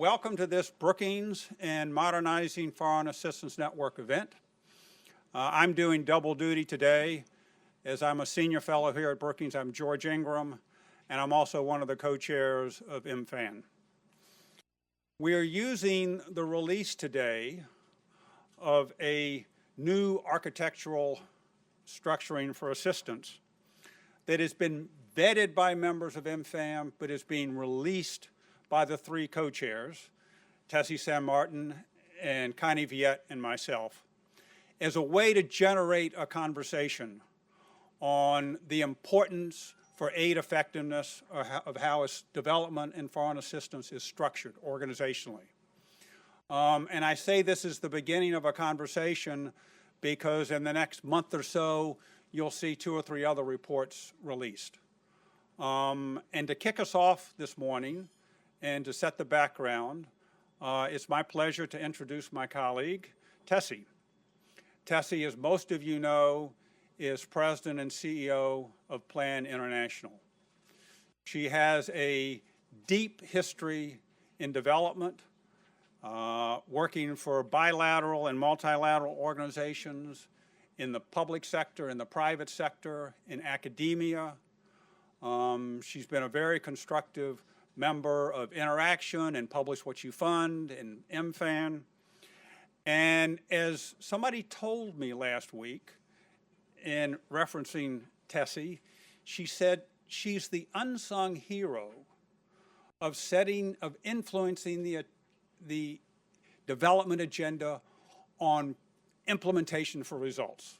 welcome to this Brookings and Modernizing Foreign Assistance Network event. I'm doing double duty today as I'm a senior fellow here at Brookings. I'm George Ingram, and I'm also one of the co-chairs of MFAN. We are using the release today of a new architectural structuring for assistance that has been vetted by members of MFAN, but is being released by the three co-chairs, Tessie San Martin and Connie Viette and myself, as a way to generate a conversation on the importance for aid effectiveness of how development and foreign assistance is structured organizationally. And I say this is the beginning of a conversation because in the next month or so, you'll see 2 or 3 other reports released. And to kick us off this morning and to set the background, it's my pleasure to introduce my colleague, Tessie. Tessie, as most of you know, is President and CEO of Plan International. She has a deep history in development, working for bilateral and multilateral organizations in the public sector, in the private sector, in academia. She's been a very constructive member of Interaction and Publish What You Fund and MFAN. And as somebody told me last week in referencing Tessie, she said she's the unsung hero of influencing the development agenda on implementation for results.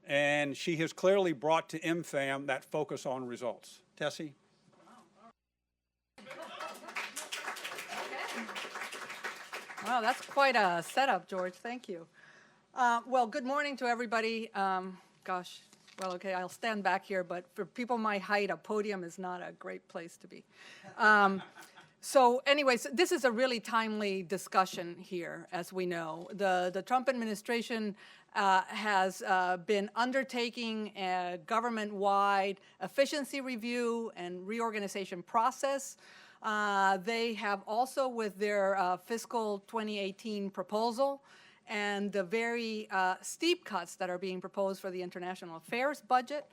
And she has clearly brought to MFAN that focus on results. Tessie? Wow, that's quite a setup, George. Thank you. Well, good morning to everybody. Gosh, well, okay, I'll stand back here, but for people my height, a podium is not a great place to be. So anyways, this is a really timely discussion here, as we know. The Trump administration has been undertaking a government-wide efficiency review and reorganization process. They have also, with their fiscal 2018 proposal and the very steep cuts that are being proposed for the international affairs budget,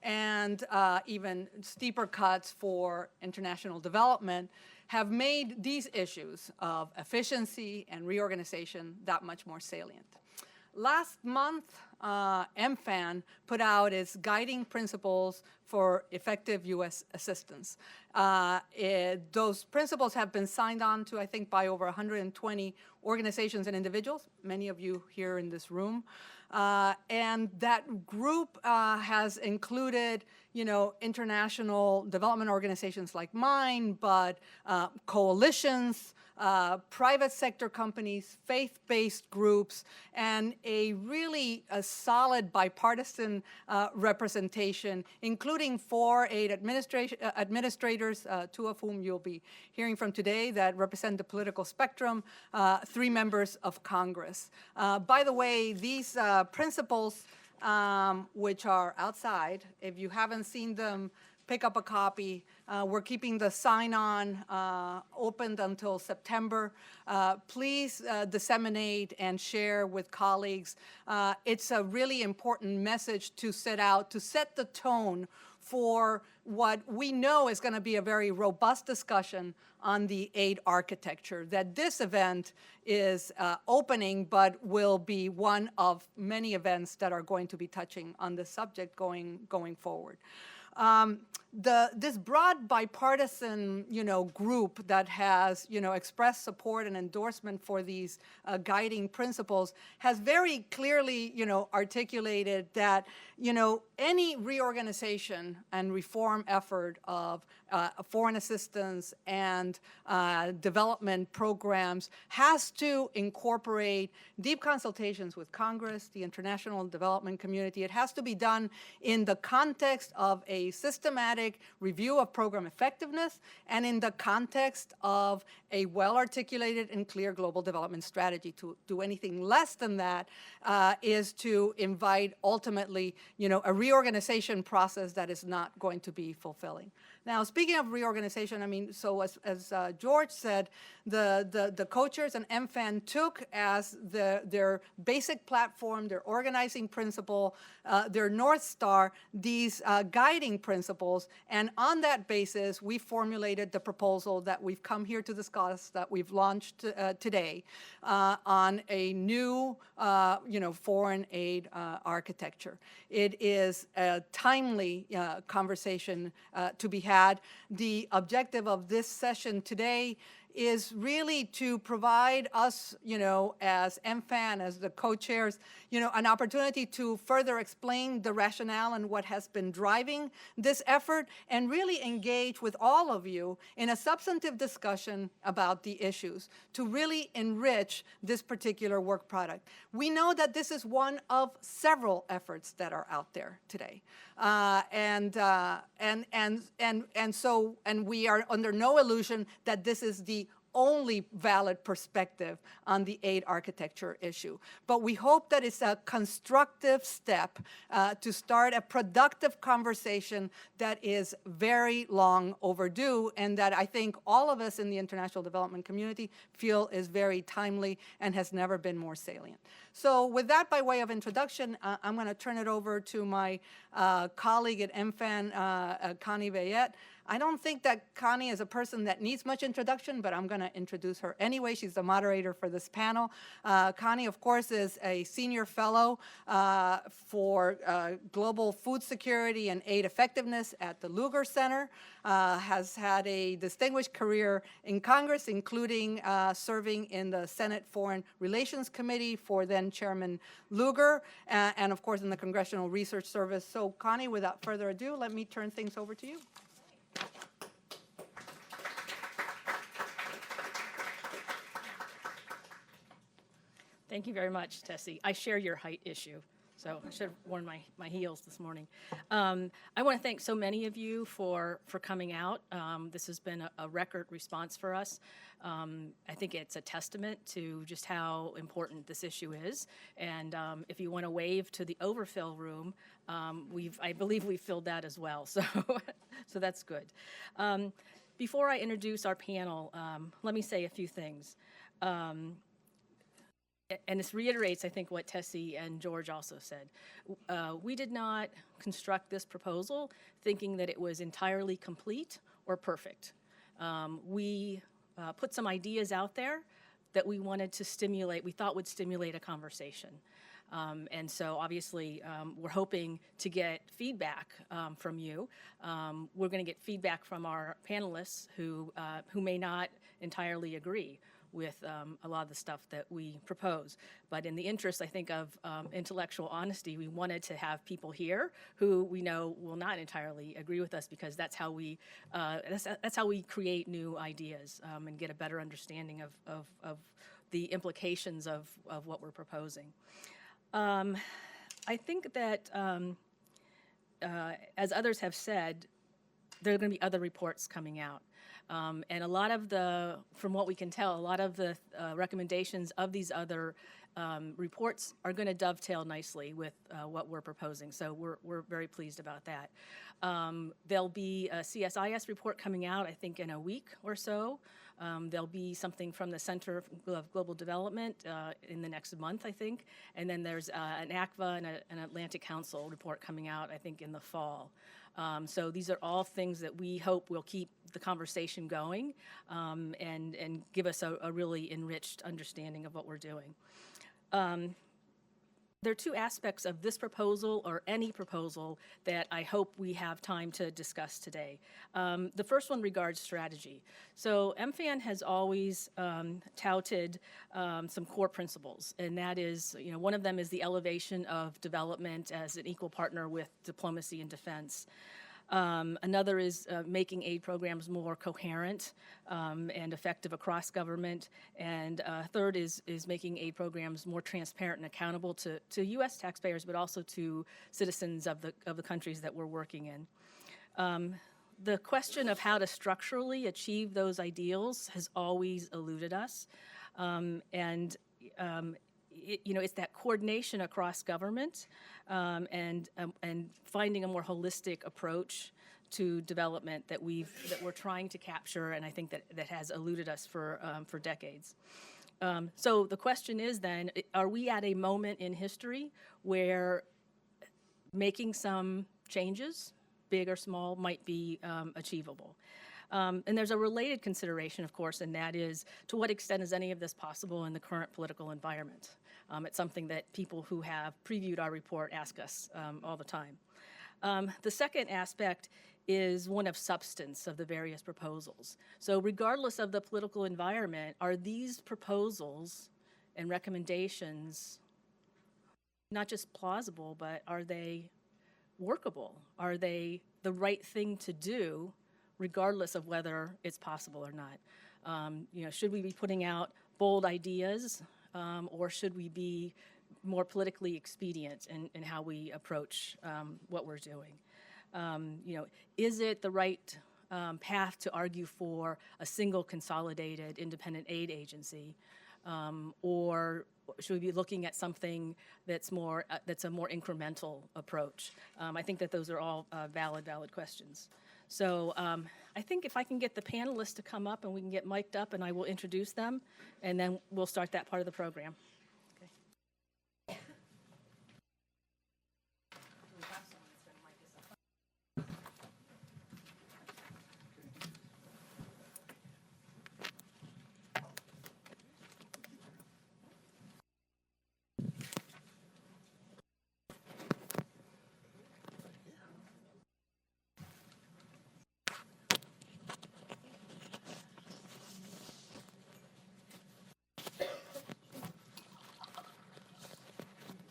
and even steeper cuts for international development, have made these issues of efficiency and reorganization that much more salient. Last month, MFAN put out its guiding principles for effective U.S. assistance. Those principles have been signed on to, I think, by over 120 organizations and individuals, many of you here in this room. And that group has included, international development organizations like mine, but coalitions, private sector companies, faith-based groups, and a really solid bipartisan representation, including 4 aid administrators, 2 of whom you'll be hearing from today that represent the political spectrum, 3 members of Congress. By the way, these principles, which are outside, if you haven't seen them, pick up a copy. We're keeping the sign-on opened until September. Please disseminate and share with colleagues. It's a really important message to set the tone for what we know is going to be a very robust discussion on the aid architecture, that this event is opening, but will be one of many events that are going to be touching on this subject going forward. This broad bipartisan, group that has, expressed support and endorsement for these guiding principles has very clearly, articulated that, any reorganization and reform effort of foreign assistance and development programs has to incorporate deep consultations with Congress, the international development community. It has to be done in the context of a systematic review of program effectiveness and in the context of a well-articulated and clear global development strategy. To do anything less than that is to invite ultimately, a reorganization process that is not going to be fulfilling. Now, speaking of reorganization, I mean, so as George said, the co-chairs and MFAN took as their basic platform, their organizing principle, their North Star, these guiding principles, and on that basis, we formulated the proposal that we've come here to discuss, that we've launched today, on a new, foreign aid architecture. It is a timely conversation to be had. The objective of this session today is really to provide us, as MFAN, as the co-chairs, an opportunity to further explain the rationale and what has been driving this effort, and really engage with all of you in a substantive discussion about the issues to really enrich this particular work product. We know that this is one of several efforts that are out there today. And we are under no illusion that this is the only valid perspective on the aid architecture issue. But we hope that it's a constructive step to start a productive conversation that is very long overdue, and that I think all of us in the international development community feel is very timely and has never been more salient. So with that by way of introduction, I'm going to turn it over to my colleague at MFAN, Connie Vayette. I don't think that Connie is a person that needs much introduction, but I'm going to introduce her anyway. She's the moderator for this panel. Connie, of course, is a senior fellow for global food security and aid effectiveness at the Lugar Center, has had a distinguished career in Congress, including serving in the Senate Foreign Relations Committee for then Chairman Lugar, and of course in the Congressional Research Service. So Connie, without further ado, let me turn things over to you. Thank you very much, Tessie. I share your height issue, so I should have worn my heels this morning. I want to thank so many of you for coming out. This has been a record response for us. I think it's a testament to just how important this issue is. And if you want to wave to the overfill room, I believe we've filled that as well. So, so that's good. Before I introduce our panel, let me say a few things. And this reiterates, I think, what Tessie and George also said. We did not construct this proposal thinking that it was entirely complete or perfect. We put some ideas out there that we wanted to stimulate, we thought would stimulate a conversation. And so obviously we're hoping to get feedback from you. We're going to get feedback from our panelists who may not entirely agree with a lot of the stuff that we propose. But in the interest, I think, of intellectual honesty, we wanted to have people here who we know will not entirely agree with us, because that's how we create new ideas and get a better understanding of the implications of what we're proposing. I think that, as others have said, there are going to be other reports coming out. And a lot of from what we can tell, a lot of the recommendations of these other reports are going to dovetail nicely with what we're proposing. So we're very pleased about that. There'll be a CSIS report coming out, I think, in a week or so. There'll be something from the Center of Global Development in the next month, I think. And then there's an ACVA and an Atlantic Council report coming out, I think, in the fall. So these are all things that we hope will keep the conversation going and give us a really enriched understanding of what we're doing. There are two aspects of this proposal, or any proposal, that I hope we have time to discuss today. The first one regards strategy. So MFAN has always touted some core principles, and that is, one of them is the elevation of development as an equal partner with diplomacy and defense. Another is making aid programs more coherent and effective across government. And third is making aid programs more transparent and accountable to U.S. taxpayers, but also to citizens of the countries that we're working in. The question of how to structurally achieve those ideals has always eluded us. It's that coordination across government and finding a more holistic approach to development that we're trying to capture, and I think that has eluded us for decades. So the question is then, are we at a moment in history where making some changes, big or small, might be achievable? And there's a related consideration, of course, and that is, to what extent is any of this possible in the current political environment? It's something that people who have previewed our report ask us all the time. The second aspect is one of substance of the various proposals. So regardless of the political environment, are these proposals and recommendations not just plausible, but are they workable? Are they the right thing to do, regardless of whether it's possible or not? Should we be putting out bold ideas, or should we be more politically expedient in how we approach what we're doing? Is it the right path to argue for a single consolidated independent aid agency, or should we be looking at something that's a more incremental approach? I think that those are all valid questions. So I think if I can get the panelists to come up and we can get mic'd up, and I will introduce them, and then we'll start that part of the program.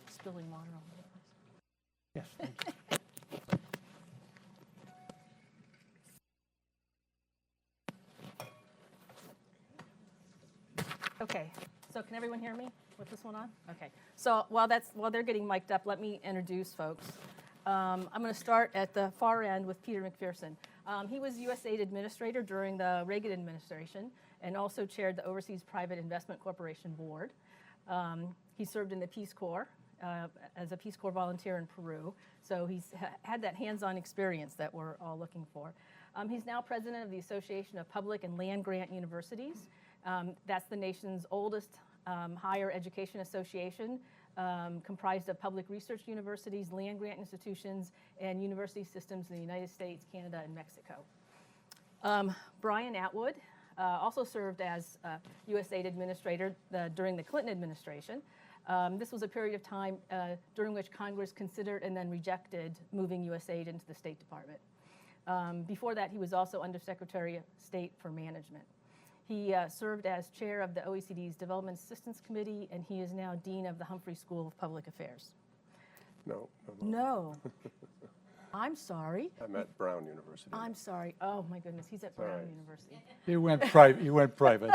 Spilling water all over the place. Yes, thank you. Okay, so can everyone hear me with this one on? Okay, so while they're getting mic'd up, let me introduce folks. I'm going to start at the far end with Peter McPherson. He was USAID Administrator during the Reagan administration and also chaired the Overseas Private Investment Corporation Board. He served in the Peace Corps as a Peace Corps volunteer in Peru, so he's had that hands-on experience that we're all looking for. He's now president of the Association of Public and Land-Grant Universities. That's the nation's oldest higher education association, comprised of public research universities, land-grant institutions, and university systems in the United States, Canada, and Mexico. Brian Atwood also served as USAID Administrator during the Clinton administration. This was a period of time during which Congress considered and then rejected moving USAID into the State Department. Before that, he was also Undersecretary of State for Management. He served as chair of the OECD's Development Assistance Committee, and he is now dean of the Humphrey School of Public Affairs. No. I'm sorry. I'm at Brown University. I'm sorry. Oh, my goodness. He's at Brown University. You went private.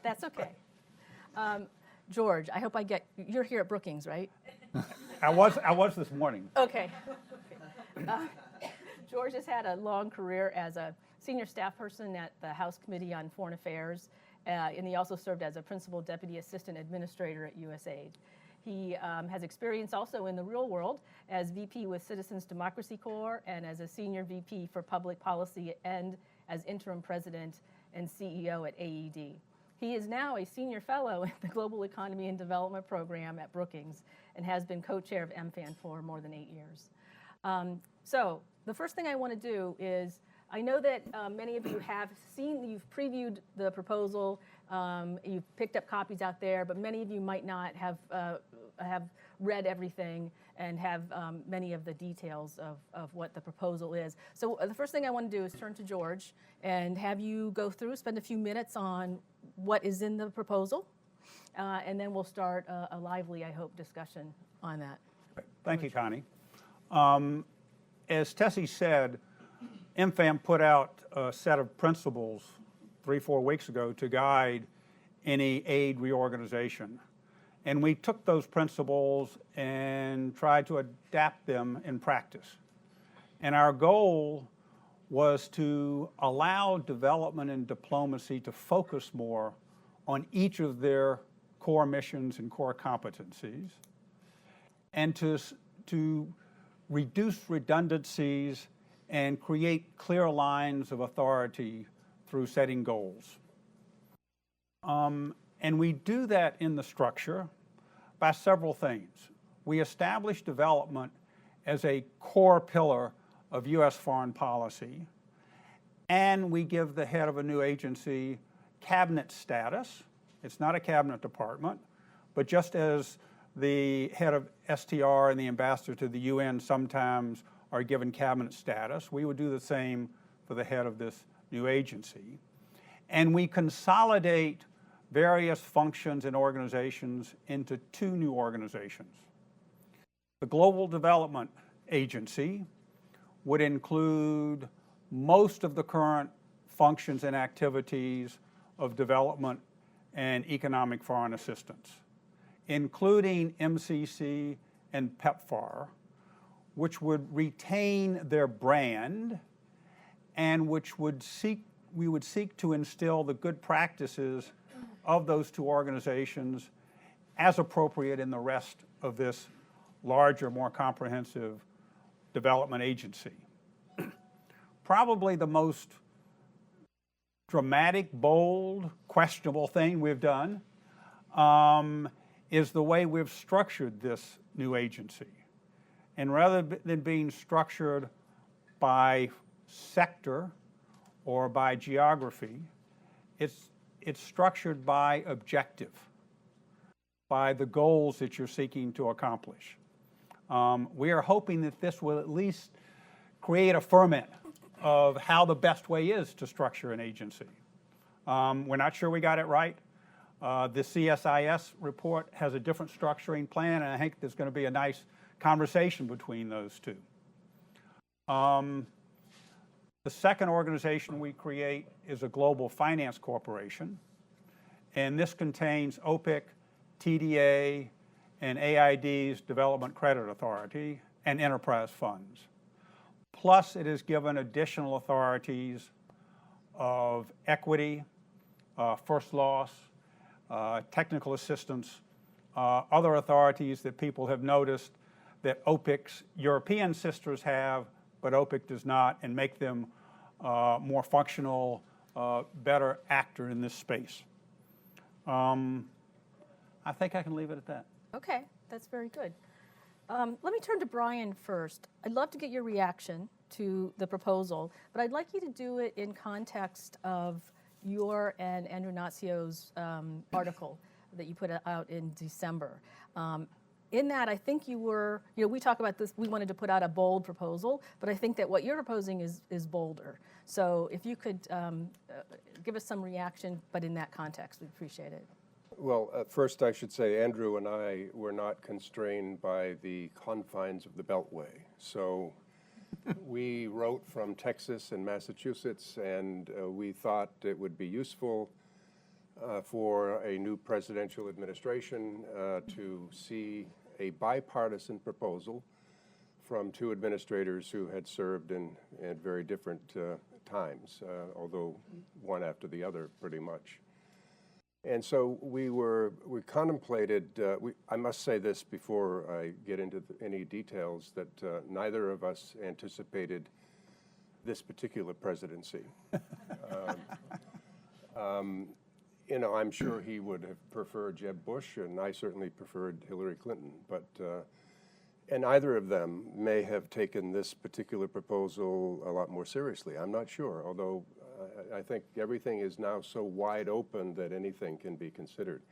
That's okay. George, I hope you're here at Brookings, right? I was this morning. Okay. George has had a long career as a senior staff person at the House Committee on Foreign Affairs, and he also served as a principal deputy assistant administrator at USAID. He has experience also in the real world as VP with Citizens Democracy Corps and as a senior VP for public policy and as interim president and CEO at AED. He is now a senior fellow in the Global Economy and Development Program at Brookings and has been co-chair of MFAN for more than 8 years. So the first thing I want to do is, I know that many of you you've previewed the proposal, you've picked up copies out there, but many of you might not have read everything and have many of the details of what the proposal is. So the first thing I want to do is turn to George and have you go through, spend a few minutes on what is in the proposal, and then we'll start a lively, I hope, discussion on that. Thank you, Connie. As Tessie said, MFAN put out a set of principles 3-4 weeks ago to guide any aid reorganization. And we took those principles and tried to adapt them in practice. And our goal was to allow development and diplomacy to focus more on each of their core missions and core competencies, and to reduce redundancies and create clear lines of authority through setting goals. And we do that in the structure by several things. We establish development as a core pillar of U.S. foreign policy, and we give the head of a new agency cabinet status. It's not a cabinet department, but just as the head of STR and the ambassador to the UN sometimes are given cabinet status, we would do the same for the head of this new agency. And we consolidate various functions and organizations into two new organizations. The Global Development Agency would include most of the current functions and activities of development and economic foreign assistance, including MCC and PEPFAR, which would retain their brand and which we would seek to instill the good practices of those two organizations as appropriate in the rest of this larger, more comprehensive development agency. Probably the most dramatic, bold, questionable thing we've done is the way we've structured this new agency. And rather than being structured by sector or by geography, it's structured by objective, by the goals that you're seeking to accomplish. We are hoping that this will at least create a ferment of how the best way is to structure an agency. We're not sure we got it right. The CSIS report has a different structuring plan, and I think there's going to be a nice conversation between those two. The second organization we create is a Global Finance Corporation, and this contains OPIC, TDA, and AID's Development Credit Authority and enterprise funds. Plus, it is given additional authorities of equity, first loss, technical assistance, other authorities that people have noticed that OPIC's European sisters have, but OPIC does not, and make them more functional, better actor in this space. I think I can leave it at that. Okay, that's very good. Let me turn to Brian first. I'd love to get your reaction to the proposal, but I'd like you to do it in context of your and Andrew Nazio's article that you put out in December. In that, I think you were, we talk about this, we wanted to put out a bold proposal, but I think that what you're proposing is bolder. So if you could give us some reaction, but in that context, we'd appreciate it. Well, first I should say Andrew and I were not constrained by the confines of the Beltway. So we wrote from Texas and Massachusetts, and we thought it would be useful for a new presidential administration to see a bipartisan proposal from two administrators who had served at very different times, although one after the other pretty much. And so we contemplated, I must say this before I get into any details, that neither of us anticipated this particular presidency. I'm sure he would have preferred Jeb Bush, and I certainly preferred Hillary Clinton. But and either of them may have taken this particular proposal a lot more seriously. I'm not sure, although I think everything is now so wide open that anything can be considered.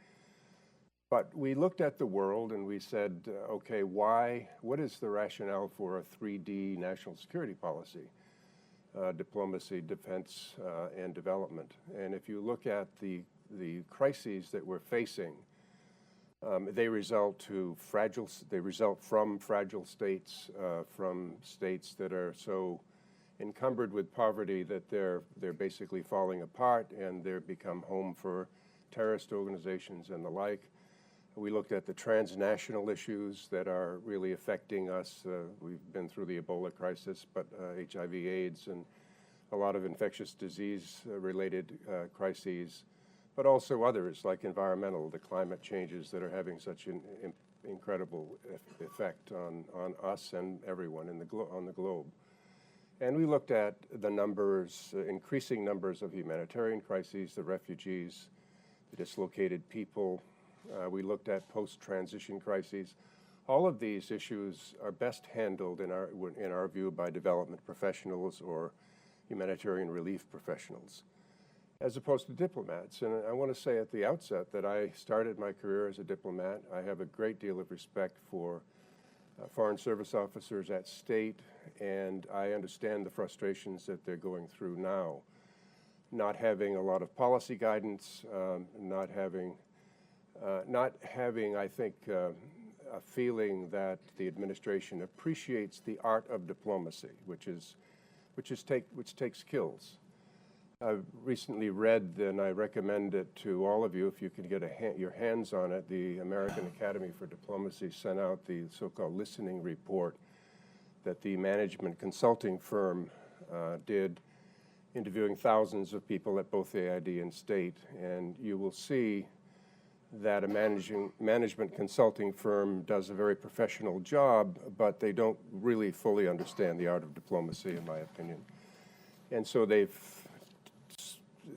But we looked at the world and we said, okay, what is the rationale for a 3D national security policy? Diplomacy, defense, and development. And if you look at the crises that we're facing, they result from fragile states, from states that are so encumbered with poverty that they're basically falling apart, and they've become home for terrorist organizations and the like. We looked at the transnational issues that are really affecting us. We've been through the Ebola crisis, but HIV/AIDS and a lot of infectious disease related crises, but also others like the climate changes that are having such an incredible effect on us and everyone on the globe. And we looked at the numbers, increasing numbers of humanitarian crises, the refugees, the dislocated people. We looked at post-transition crises. All of these issues are best handled, in our view, by development professionals or humanitarian relief professionals, as opposed to diplomats. And I want to say at the outset that I started my career as a diplomat. I have a great deal of respect for foreign service officers at state, and I understand the frustrations that they're going through now. Not having a lot of policy guidance, not having, I think, a feeling that the administration appreciates the art of diplomacy, which takes skills. I've recently read, and I recommend it to all of you if you can get your hands on it, the American Academy for Diplomacy sent out the so-called listening report that the management consulting firm did, interviewing thousands of people at both AID and state, and you will see that a management consulting firm does a very professional job, but they don't really fully understand the art of diplomacy, in my opinion. And so they've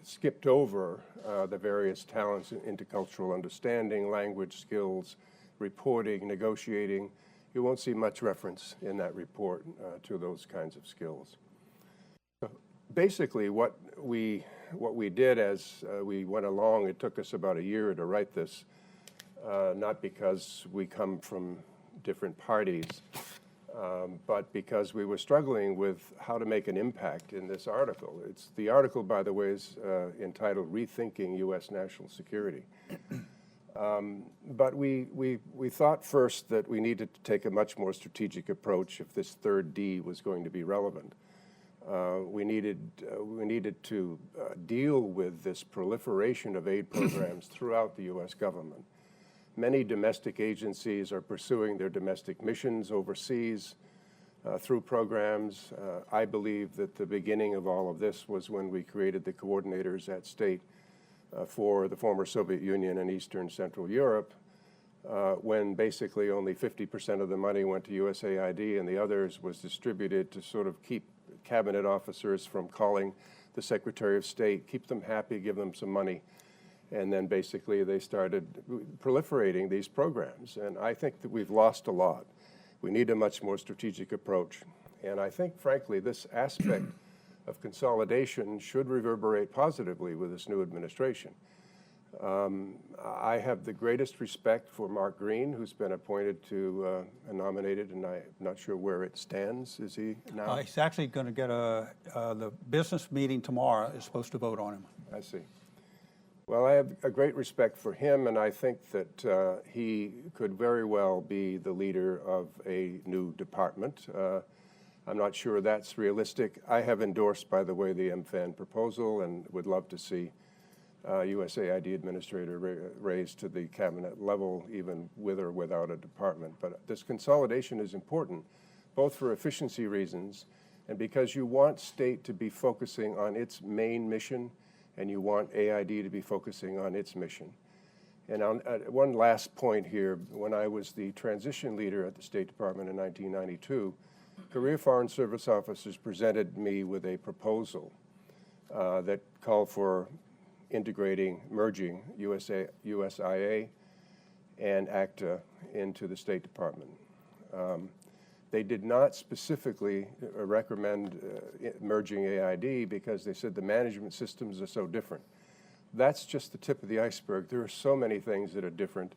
skipped over the various talents in intercultural understanding, language skills, reporting, negotiating. You won't see much reference in that report to those kinds of skills. So basically, what we did as we went along, it took us about a year to write this, not because we come from different parties, but because we were struggling with how to make an impact in this article. The article, by the way, is entitled Rethinking U.S. National Security. But we thought first that we needed to take a much more strategic approach if this third D was going to be relevant. We needed to deal with this proliferation of aid programs throughout the U.S. government. Many domestic agencies are pursuing their domestic missions overseas through programs. I believe that the beginning of all of this was when we created the coordinators at state for the former Soviet Union and Eastern Central Europe, when basically only 50% of the money went to USAID and the others was distributed to sort of keep cabinet officers from calling the Secretary of State, keep them happy, give them some money. And then basically they started proliferating these programs. And I think that we've lost a lot. We need a much more strategic approach. And I think, frankly, this aspect of consolidation should reverberate positively with this new administration. I have the greatest respect for Mark Green, who's been appointed to and nominated, and I'm not sure where it stands. Is he now? He's actually going to get the business meeting tomorrow is supposed to vote on him. I see. Well, I have a great respect for him, and I think that he could very well be the leader of a new department. I'm not sure that's realistic. I have endorsed, by the way, the MFAN proposal and would love to see USAID administrator raised to the cabinet level, even with or without a department. But this consolidation is important, both for efficiency reasons and because you want state to be focusing on its main mission and you want AID to be focusing on its mission. And on one last point here, when I was the transition leader at the State Department in 1992, career Foreign Service officers presented me with a proposal that called for merging USIA and ACTA into the State Department. They did not specifically recommend merging AID because they said the management systems are so different. That's just the tip of the iceberg. There are so many things that are different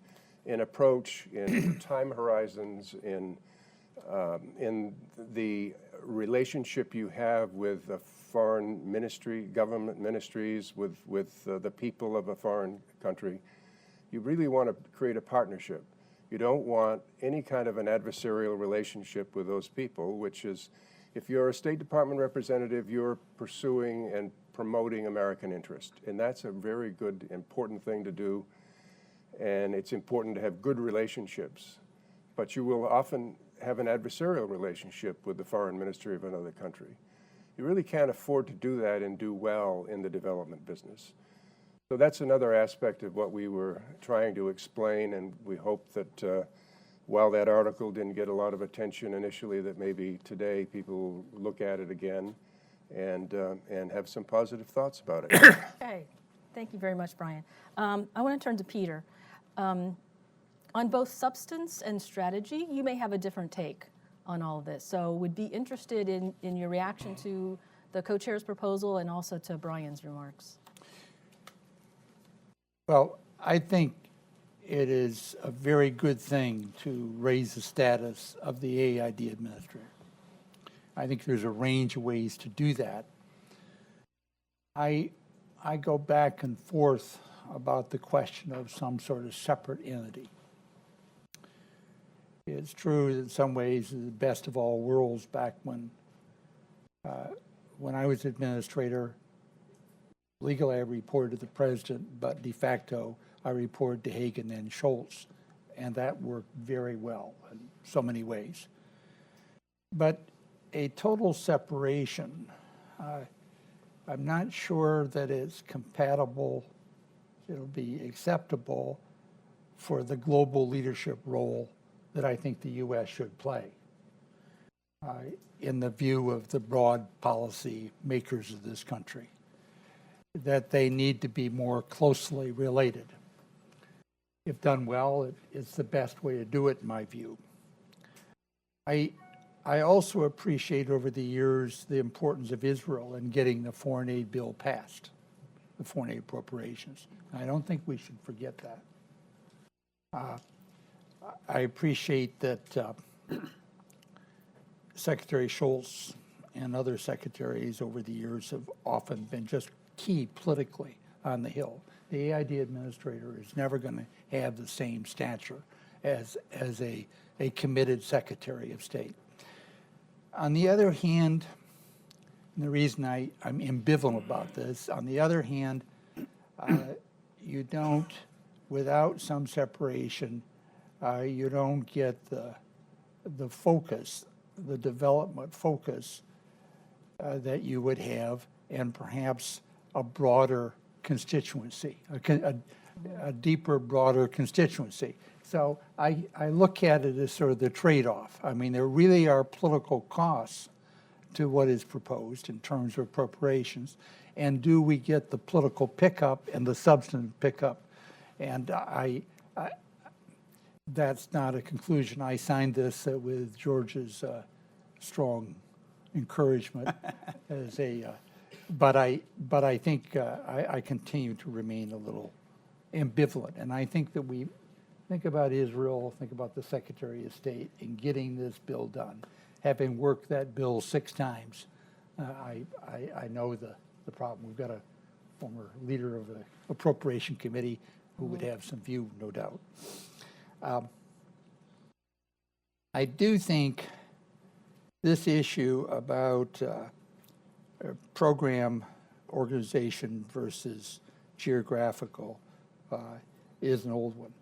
in approach, in time horizons, in the relationship you have with a foreign ministry, government ministries, with the people of a foreign country. You really want to create a partnership. You don't want any kind of an adversarial relationship with those people, which is, if you're a State Department representative, you're pursuing and promoting American interest. And that's a very good, important thing to do. And it's important to have good relationships. But you will often have an adversarial relationship with the foreign ministry of another country. You really can't afford to do that and do well in the development business. So that's another aspect of what we were trying to explain, and we hope that while that article didn't get a lot of attention initially, that maybe today people look at it again and have some positive thoughts about it. Okay, thank you very much, Brian. I want to turn to Peter. On both substance and strategy, you may have a different take on all of this. So would be interested in your reaction to the co-chair's proposal and also to Brian's remarks. Well, I think it is a very good thing to raise the status of the AID administrator. I think there's a range of ways to do that. I go back and forth about the question of some sort of separate entity. It's true that in some ways the best of all worlds back when I was administrator, legally I reported to the president, but de facto I reported to Hagan and Schultz, and that worked very well in so many ways. But a total separation, I'm not sure that it's compatible, it'll be acceptable for the global leadership role that I think the U.S. should play in the view of the broad policy makers of this country, that they need to be more closely related. If done well, it's the best way to do it, in my view. I also appreciate over the years the importance of Israel in getting the foreign aid bill passed, the foreign aid appropriations. I don't think we should forget that. I appreciate that Secretary Schultz and other secretaries over the years have often been just key politically on the Hill. The AID administrator is never going to have the same stature as a committed Secretary of State. On the other hand, and the reason I'm ambivalent about this, on the other hand, you don't, without some separation, you don't get the focus, the development focus that you would have, and perhaps a broader constituency, a deeper, broader constituency. So I look at it as sort of the trade-off. I mean, there really are political costs to what is proposed in terms of appropriations, and do we get the political pickup and the substantive pickup? And that's not a conclusion. I signed this with George's strong encouragement as a, but I think I continue to remain a little ambivalent. And I think that we think about Israel, think about the Secretary of State in getting this bill done. Having worked that bill 6 times, I know the problem. We've got a former leader of the Appropriation Committee who would have some view, no doubt. I do think this issue about program organization versus geographical is an old one.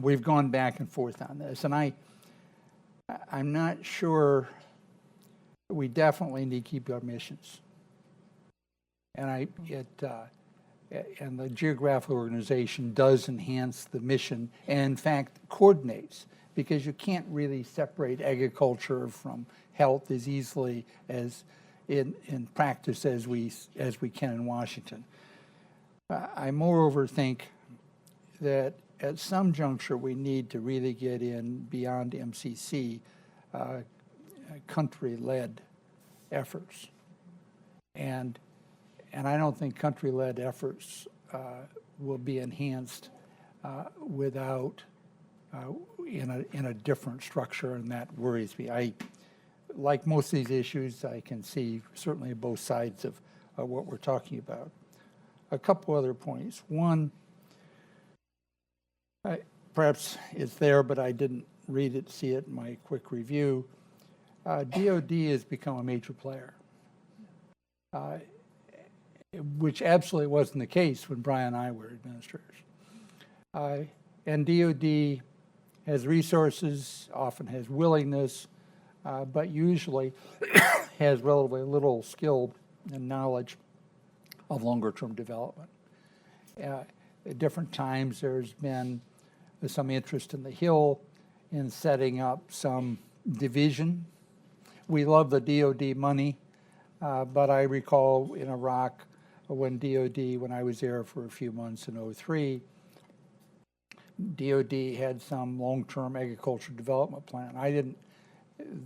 We've gone back and forth on this, and I'm not sure. We definitely need to keep our missions, and and the geographical organization does enhance the mission, and in fact coordinates, because you can't really separate agriculture from health as easily as in practice as we can in Washington. I moreover think that at some juncture we need to really get in beyond MCC country-led efforts, and I don't think country-led efforts will be enhanced without in a different structure, and that worries me. Like most of these issues, I can see certainly both sides of what we're talking about. A couple other points. One, perhaps it's there, but I didn't read it, see it in my quick review. DOD has become a major player, which absolutely wasn't the case when Brian and I were administrators. And DOD has resources, often has willingness, but usually has relatively little skill and knowledge of longer-term development. At different times, there's been some interest in the Hill in setting up some division. We love the DOD money, but I recall in Iraq when I was there for a few months in '03, DOD had some long-term agriculture development plan.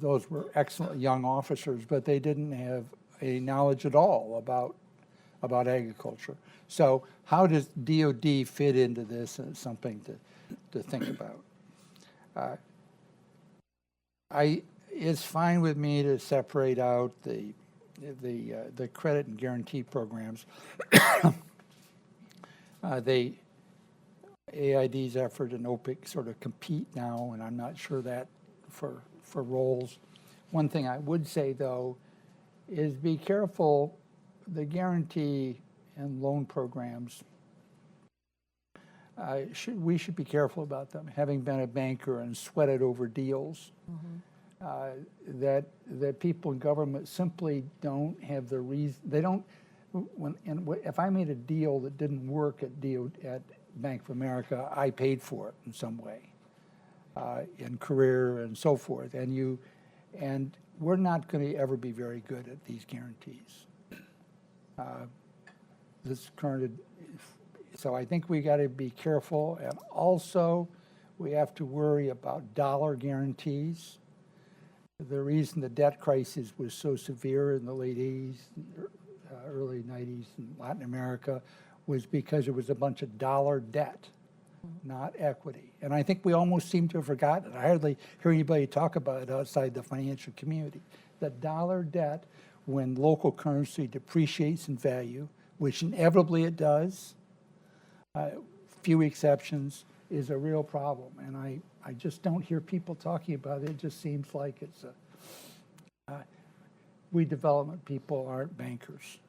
Those were excellent young officers, but they didn't have any knowledge at all about agriculture. So how does DOD fit into this? Is something to think about. It's fine with me to separate out the credit and guarantee programs. AID's effort and OPIC sort of compete now, and I'm not sure that for roles. One thing I would say, though, is be careful. The guarantee and loan programs, we should be careful about them. Having been a banker and sweated over deals, that people in government simply don't have the reason. They don't. If I made a deal that didn't work at Bank of America, I paid for it in some way, in career and so forth. And we're not going to ever be very good at these guarantees. So I think we got to be careful, and also we have to worry about dollar guarantees. The reason the debt crisis was so severe in the late 80s, early 90s in Latin America was because it was a bunch of dollar debt, not equity. And I think we almost seem to have forgotten it. I hardly hear anybody talk about it outside the financial community. The dollar debt, when local currency depreciates in value, which inevitably it does, few exceptions, is a real problem. And I just don't hear people talking about it. It just seems like it's we development people aren't bankers.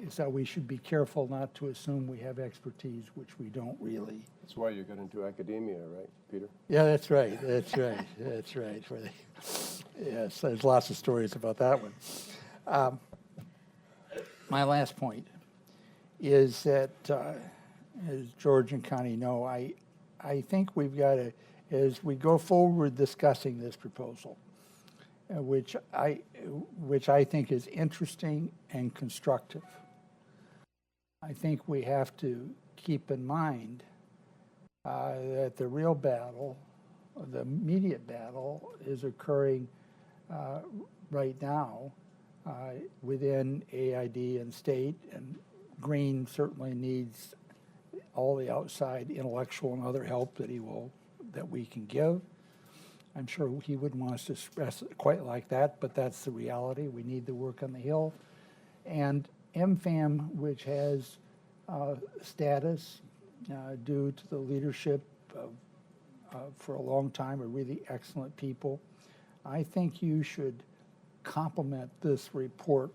So we should be careful not to assume we have expertise, which we don't really. That's why you got into academia, right, Peter? Yeah, that's right. That's right. That's right. Yes, there's lots of stories about that one. My last point is that, as George and Connie know, I think we've got to, as we go forward discussing this proposal, which I think is interesting and constructive, I think we have to keep in mind that the real battle, the immediate battle, is occurring right now within AID and state, and Green certainly needs all the outside intellectual and other help that we can give. I'm sure he wouldn't want us to express it quite like that, but that's the reality. We need the work on the Hill. And MFAN, which has status due to the leadership for a long time of really excellent people, I think you should complement this report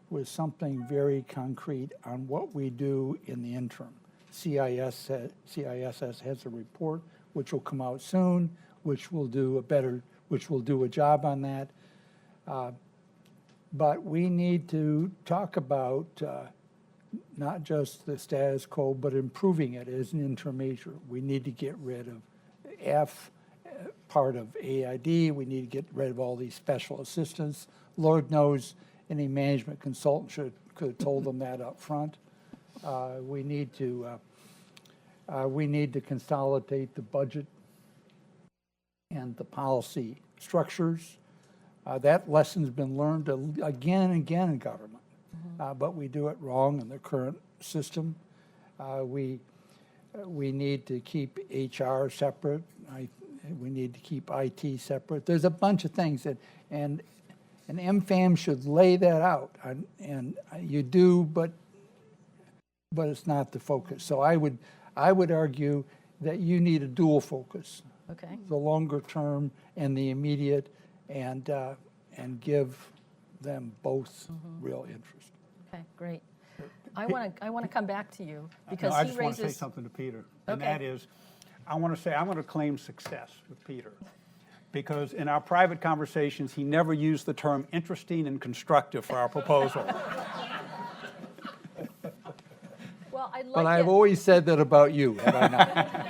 with something very concrete on what we do in the interim. CISS has a report which will come out soon, which will do a job on that. But we need to talk about not just the status quo, but improving it as an interim measure. We need to get rid of F, part of AID. We need to get rid of all these special assistants. Lord knows any management consultant could have told them that up front. We need to consolidate the budget and the policy structures. That lesson's been learned again and again in government, but we do it wrong in the current system. We need to keep HR separate. We need to keep IT separate. There's a bunch of things that, and MFAN should lay that out, and you do, but it's not the focus. So I would argue that you need a dual focus. Okay. The longer term and the immediate, and give them both real interest. Okay, great. I want to come back to you because I he just want to say raises. something to Peter, and Okay. that is, I want to claim success with Peter, because in our private conversations, he never used the term interesting and constructive for our proposal. Well, I'd like But I've to- always said that about you, have I not?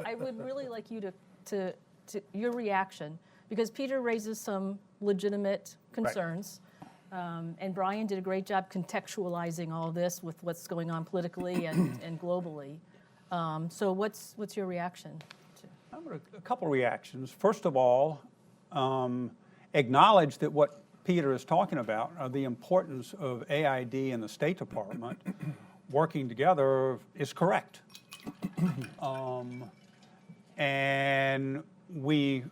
I would really like you to your reaction, because Peter raises some legitimate concerns. And Brian did a great job contextualizing all this with what's going on politically and globally. So what's your reaction? A couple reactions. First of all, acknowledge that what Peter is talking about are the importance of AID and the State Department working together is correct. And we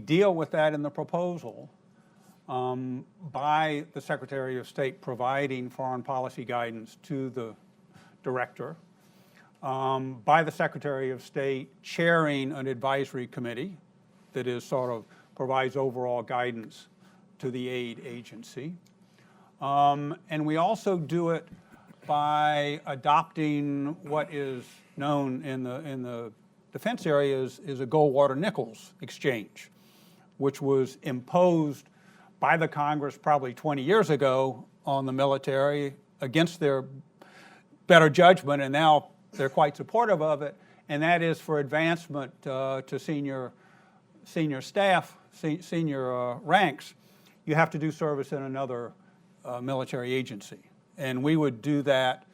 deal with that in the proposal by the Secretary of State providing foreign policy guidance to the director, by the Secretary of State chairing an advisory committee that is sort of provides overall guidance to the aid agency. And we also do it by adopting what is known in the defense area is a Goldwater-Nichols exchange, which was imposed by the Congress probably 20 years ago on the military against their better judgment, and now they're quite supportive of it, and that is for advancement to senior staff, senior ranks, you have to do service in another military agency. And we would do that,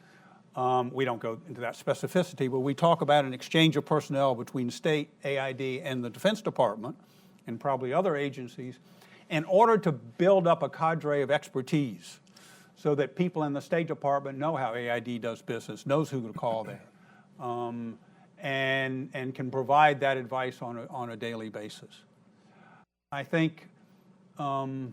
we don't go into that specificity, but we talk about an exchange of personnel between state, AID, and the Defense Department, and probably other agencies, in order to build up a cadre of expertise so that people in the State Department know how AID does business, knows who to call there, and can provide that advice on a daily basis. I think, do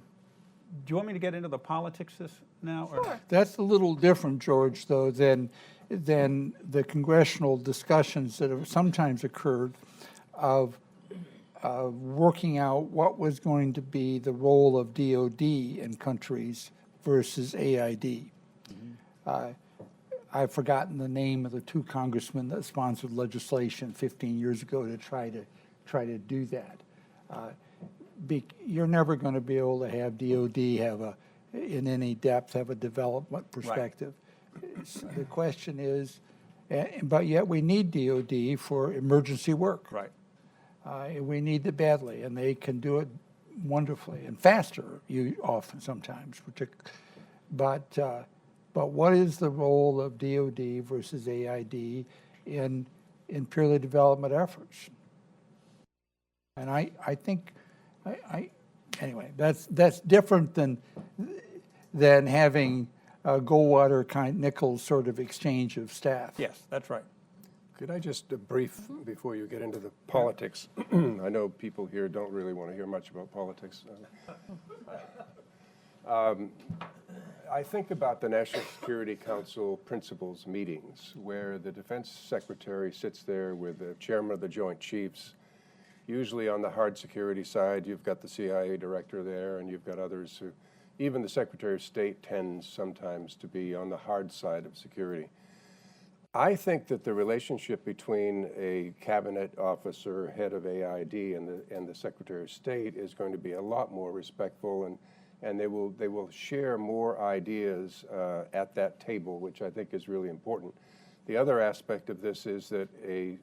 you want me to get into the politics now? Sure. That's a little different, George, though, than the congressional discussions that have sometimes occurred of working out what was going to be the role of DOD in countries versus AID. I've forgotten the name of the two congressmen that sponsored legislation 15 years ago to try to do that. You're never going to be able to have DOD in any depth have a development perspective. Right. The question is, but yet we need DOD for emergency work. Right. We need it badly, and they can do it wonderfly and faster. Sometimes, but what is the role of DOD versus AID in purely development efforts? And I think. Anyway, that's different than having a Goldwater-Nichols sort of exchange of staff. Yes, that's right. Could I just brief before you get into the politics? I know people here don't really want to hear much about politics. I think about the National Security Council principals meetings where the Defense Secretary sits there with the chairman of the Joint Chiefs. Usually on the hard security side, you've got the CIA director there, and you've got others who, even the Secretary of State tends sometimes to be on the hard side of security. I think that the relationship between a cabinet officer, head of AID, and the Secretary of State is going to be a lot more respectful, and they will share more ideas at that table, which I think is really important. The other aspect of this is that an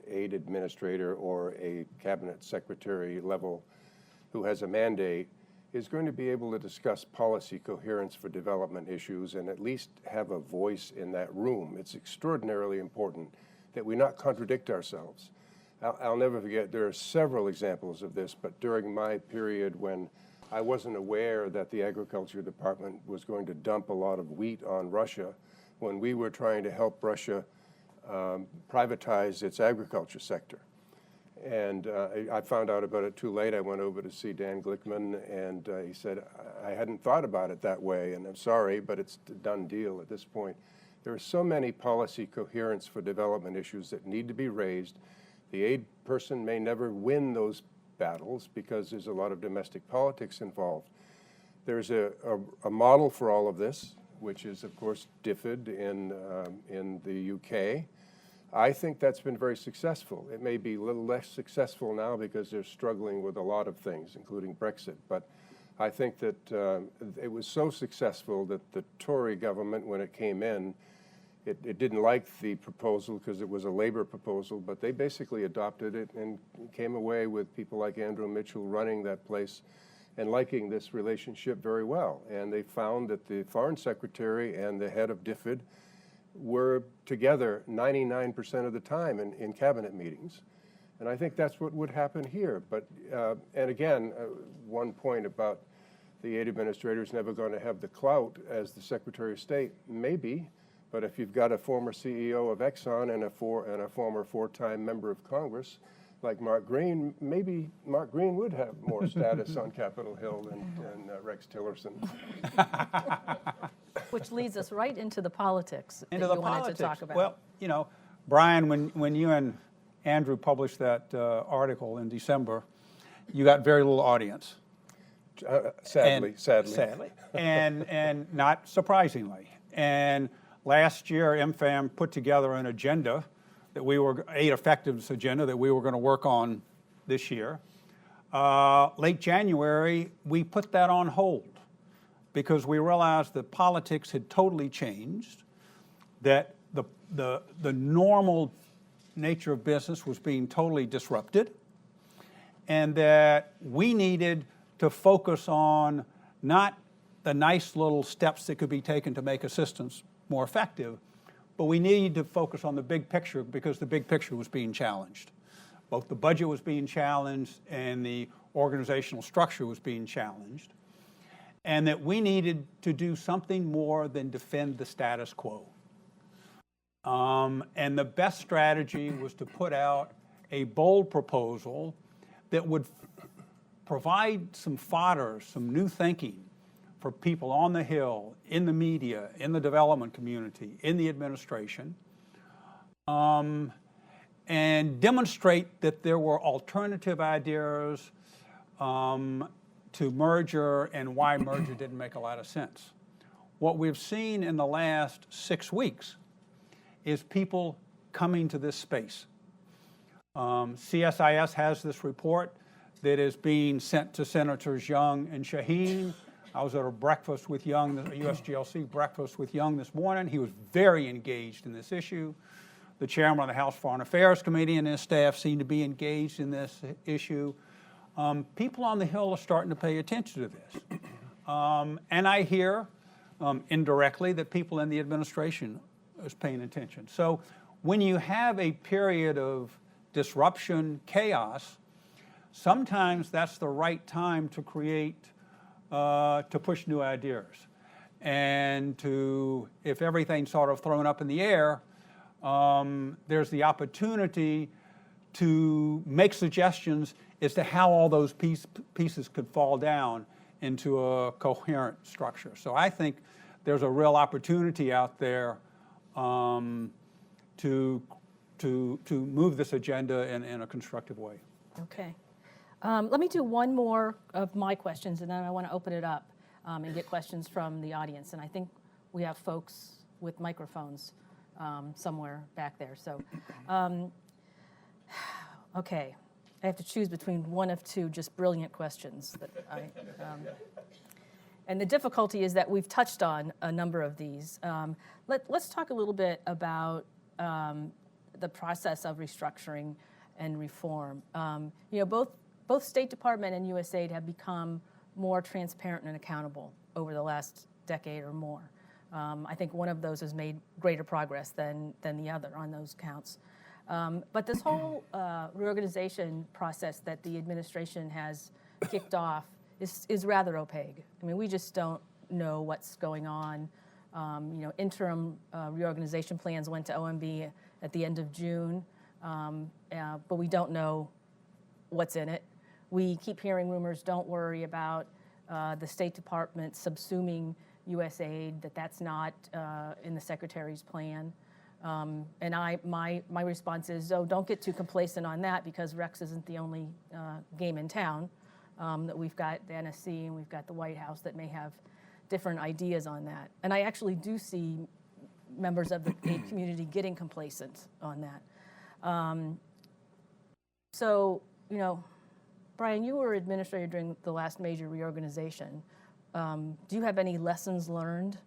aid administrator or a cabinet secretary level who has a mandate is going to be able to discuss policy coherence for development issues and at least have a voice in that room. It's extraordinarily important that we not contradict ourselves. I'll never forget, there are several examples of this, but during my period when I wasn't aware that the Agriculture Department was going to dump a lot of wheat on Russia, when we were trying to help Russia privatize its agriculture sector. And I found out about it too late. I went over to see Dan Glickman, and he said, I hadn't thought about it that way, and I'm sorry, but it's a done deal at this point. There are so many policy coherence for development issues that need to be raised. The aid person may never win those battles because there's a lot of domestic politics involved. There's a model for all of this, which is, of course, DFID in the UK. I think that's been very successful. It may be a little less successful now because they're struggling with a lot of things, including Brexit. But I think that it was so successful that the Tory government, when it came in, it didn't like the proposal because it was a labor proposal, but they basically adopted it and came away with people like Andrew Mitchell running that place and liking this relationship very well. And they found that the foreign secretary and the head of DFID were together 99% of the time in cabinet meetings. And I think that's what would happen here. But, and again, one point about the aid administrator is never going to have the clout as the Secretary of State, maybe, but if you've got a former CEO of Exxon and a former four-time member of Congress, like Mark Green, maybe Mark Green would have more status on Capitol Hill than Rex Tillerson. Which leads us right into the politics Into that the you wanted politics. to talk about. Well, you know, Brian, when you and Andrew published that article in December, you got very little audience. Sadly. And not surprisingly. And last year, MFAN put together an agenda that we were, aid effectiveness agenda that we were going to work on this year. Late January, we put that on hold because we realized that politics had totally changed, that the normal nature of business was being totally disrupted, and that we needed to focus on not the nice little steps that could be taken to make assistance more effective, but we needed to focus on the big picture because the big picture was being challenged. Both the budget was being challenged and the organizational structure was being challenged, and that we needed to do something more than defend the status quo. And the best strategy was to put out a bold proposal that would provide some fodder, some new thinking for people on the Hill, in the media, in the development community, in the administration, and demonstrate that there were alternative ideas to merger and why merger didn't make a lot of sense. What we've seen in the last 6 weeks is people coming to this space. CSIS has this report that is being sent to Senators Young and Shaheen. I was at a breakfast with Young, a USGLC breakfast with Young this morning. He was very engaged in this issue. The chairman of the House Foreign Affairs Committee and his staff seem to be engaged in this issue. People on the Hill are starting to pay attention to this. And I hear indirectly that people in the administration is paying attention. So when you have a period of disruption, chaos, sometimes that's the right time to create, to push new ideas. And to, if everything's sort of thrown up in the air, there's the opportunity to make suggestions as to how all those pieces could fall down into a coherent structure. So I think there's a real opportunity out there to move this agenda in a constructive way. Okay. Let me do one more of my questions, and then I want to open it up and get questions from the audience. And I think we have folks with microphones somewhere back there. So, okay. I have to choose between one of two just brilliant questions that and the difficulty is that we've touched on a number of these. Let's talk a little bit about the process of restructuring and reform. You know, both State Department and USAID have become more transparent and accountable over the last decade or more. I think one of those has made greater progress than the other on those counts. But this whole reorganization process that the administration has kicked off is rather opaque. I mean, we just don't know what's going on. You know, interim reorganization plans went to OMB at the end of June, but we don't know what's in it. We keep hearing rumors, don't worry about the State Department subsuming USAID, that's not in the Secretary's plan. And my response is, oh, don't get too complacent on that because Rex isn't the only game in town. That we've got the NSC and we've got the White House that may have different ideas on that. And I actually do see members of the aid community getting complacent on that. So, you know, Brian, you were administrator during the last major reorganization. Do you have any lessons learned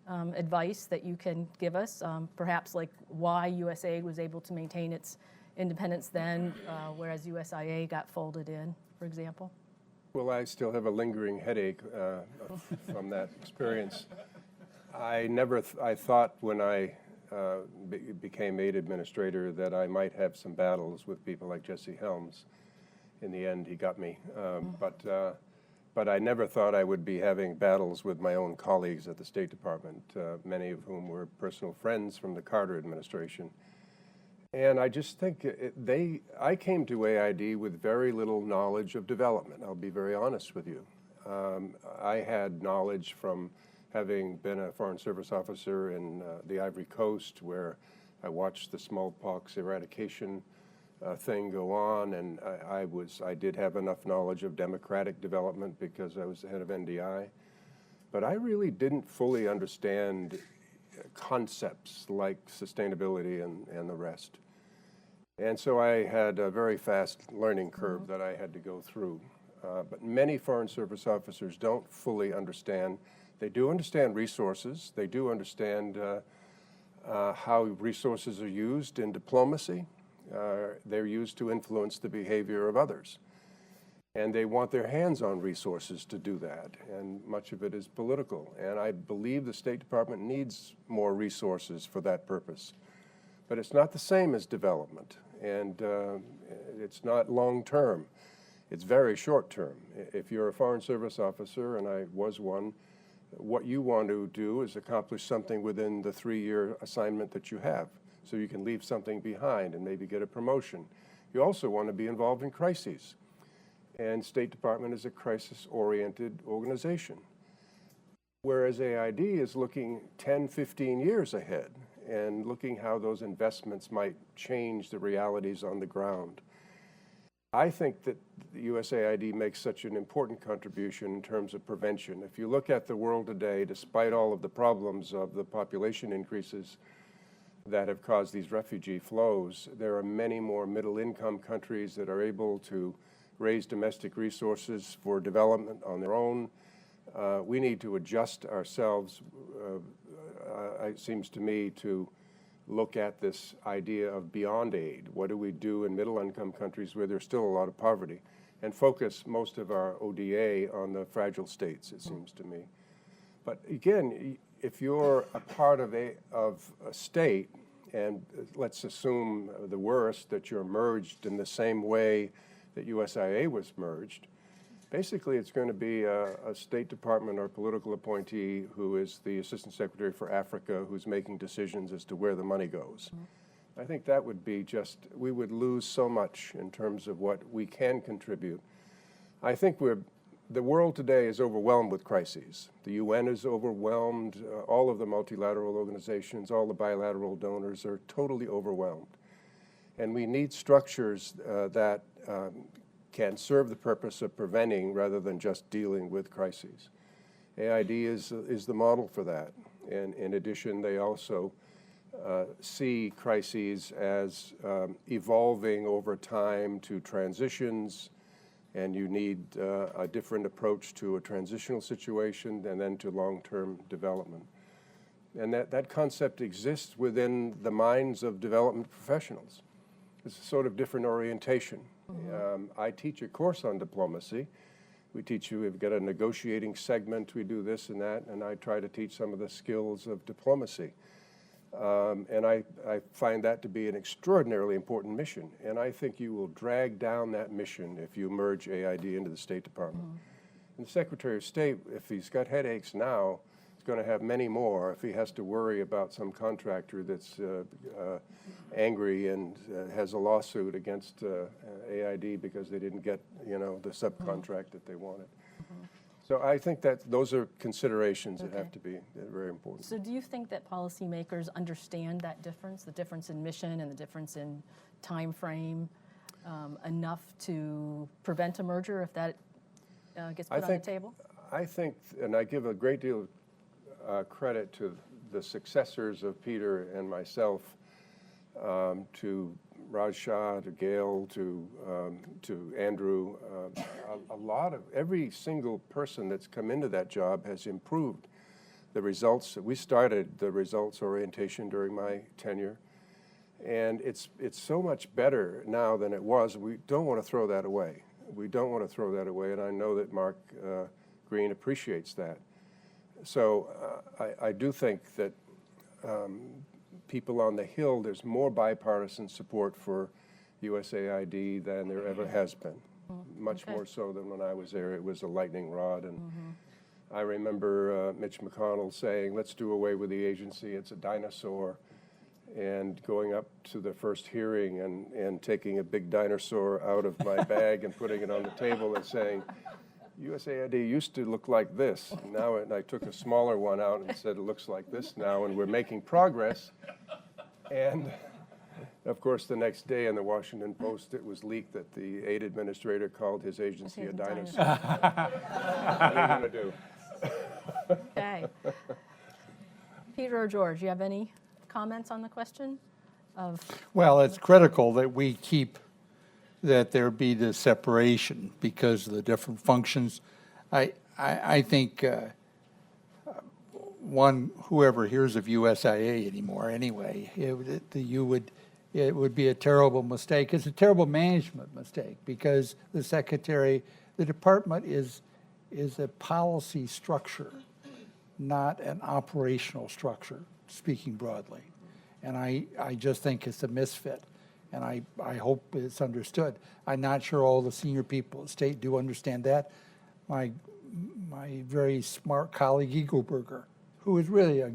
advice that you can give us, perhaps like why USAID was able to maintain its independence then, whereas USIA got folded in, for example? Well, I still have a lingering headache from that experience. I thought when I became aid administrator that I might have some battles with people like Jesse Helms. In the end, he got me. But I never thought I would be having battles with my own colleagues at the State Department, many of whom were personal friends from the Carter administration. And I just think I came to AID with very little knowledge of development. I'll be very honest with you. I had knowledge from having been a Foreign Service officer in the Ivory Coast, where I watched the smallpox eradication thing go on, and I did have enough knowledge of democratic development because I was the head of NDI. But I really didn't fully understand concepts like sustainability and the rest. And so I had a very fast learning curve that I had to go through. But many Foreign Service officers don't fully understand. They do understand resources. They do understand how resources are used in diplomacy. They're used to influence the behavior of others. And they want their hands on resources to do that. And much of it is political. And I believe the State Department needs more resources for that purpose. But it's not the same as development. And it's not long-term. It's very short-term. If you're a Foreign Service officer, and I was one, what you want to do is accomplish something within the 3-year assignment that you have, so you can leave something behind and maybe get a promotion. You also want to be involved in crises. And State Department is a crisis-oriented organization. Whereas AID is looking 10, 15 years ahead and looking how those investments might change the realities on the ground. I think that the USAID makes such an important contribution in terms of prevention. If you look at the world today, despite all of the problems of the population increases that have caused these refugee flows, there are many more middle-income countries that are able to raise domestic resources for development on their own. We need to adjust ourselves, it seems to me, to look at this idea of beyond aid. What do we do in middle-income countries where there's still a lot of poverty? And focus most of our ODA on the fragile states, it seems to me. But again, if you're a part of a state, and let's assume the worst, that you're merged in the same way that USIA was merged, basically it's going to be a State Department or political appointee who is the Assistant Secretary for Africa who's making decisions as to where the money goes. I think that would be we would lose so much in terms of what we can contribute. I think the world today is overwhelmed with crises. The UN is overwhelmed. All of the multilateral organizations, all the bilateral donors are totally overwhelmed. And we need structures that can serve the purpose of preventing rather than just dealing with crises. AID is the model for that. And in addition, they also see crises as evolving over time to transitions, and you need a different approach to a transitional situation and then to long-term development. And that concept exists within the minds of development professionals. It's a sort of different orientation. I teach a course on diplomacy. We've got a negotiating segment, we do this and that, and I try to teach some of the skills of diplomacy. And I find that to be an extraordinarily important mission. And I think you will drag down that mission if you merge AID into the State Department. And the Secretary of State, if he's got headaches now, is going to have many more if he has to worry about some contractor that's angry and has a lawsuit against AID because they didn't get, the subcontract that they wanted. So I think that those are considerations that have to be very important. So do you think that policymakers understand that difference, the difference in mission and the difference in time frame, enough to prevent a merger if that gets put on the table? I think, and I give a great deal of credit to the successors of Peter and myself, to Raj Shah, to Gail, to Andrew. Every single person that's come into that job has improved the results. We started the results orientation during my tenure, and it's so much better now than it was. We don't want to throw that away. We don't want to throw that away, and I know that Mark Green appreciates that. So I do think that people on the Hill, there's more bipartisan support for USAID than there ever has been. Much more so than when I was there. It was a lightning rod. And I remember Mitch McConnell saying, let's do away with the agency, it's a dinosaur. And going up to the first hearing and taking a big dinosaur out of my bag and putting it on the table and saying, USAID used to look like this. Now I took a smaller one out and said it looks like this now, and we're making progress. And of course, the next day in the Washington Post, it was leaked that the aid administrator called his agency a dinosaur. What are you going to do? Okay. Peter or George, you have any comments on the question of? Well, it's critical that we keep, that there be this separation because of the different functions. I think whoever hears of USIA anymore anyway, it would be a terrible mistake. It's a terrible management mistake because the department is a policy structure, not an operational structure, speaking broadly. And I just think it's a misfit, and I hope it's understood. I'm not sure all the senior people at state do understand that. My very smart colleague Eagleberger, who is really a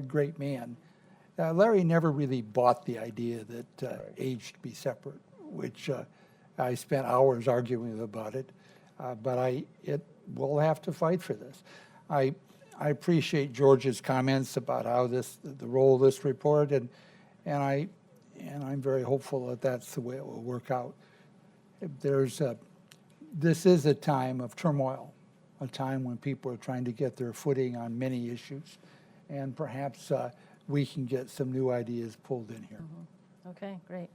great man, Larry never really bought the idea that age should be separate, which I spent hours arguing about it, but we'll have to fight for this. I appreciate George's comments about how the role of this report, and I'm very hopeful that that's the way it will work out. This is a time of turmoil, a time when people are trying to get their footing on many issues, and perhaps we can get some new ideas pulled in here. Okay, great.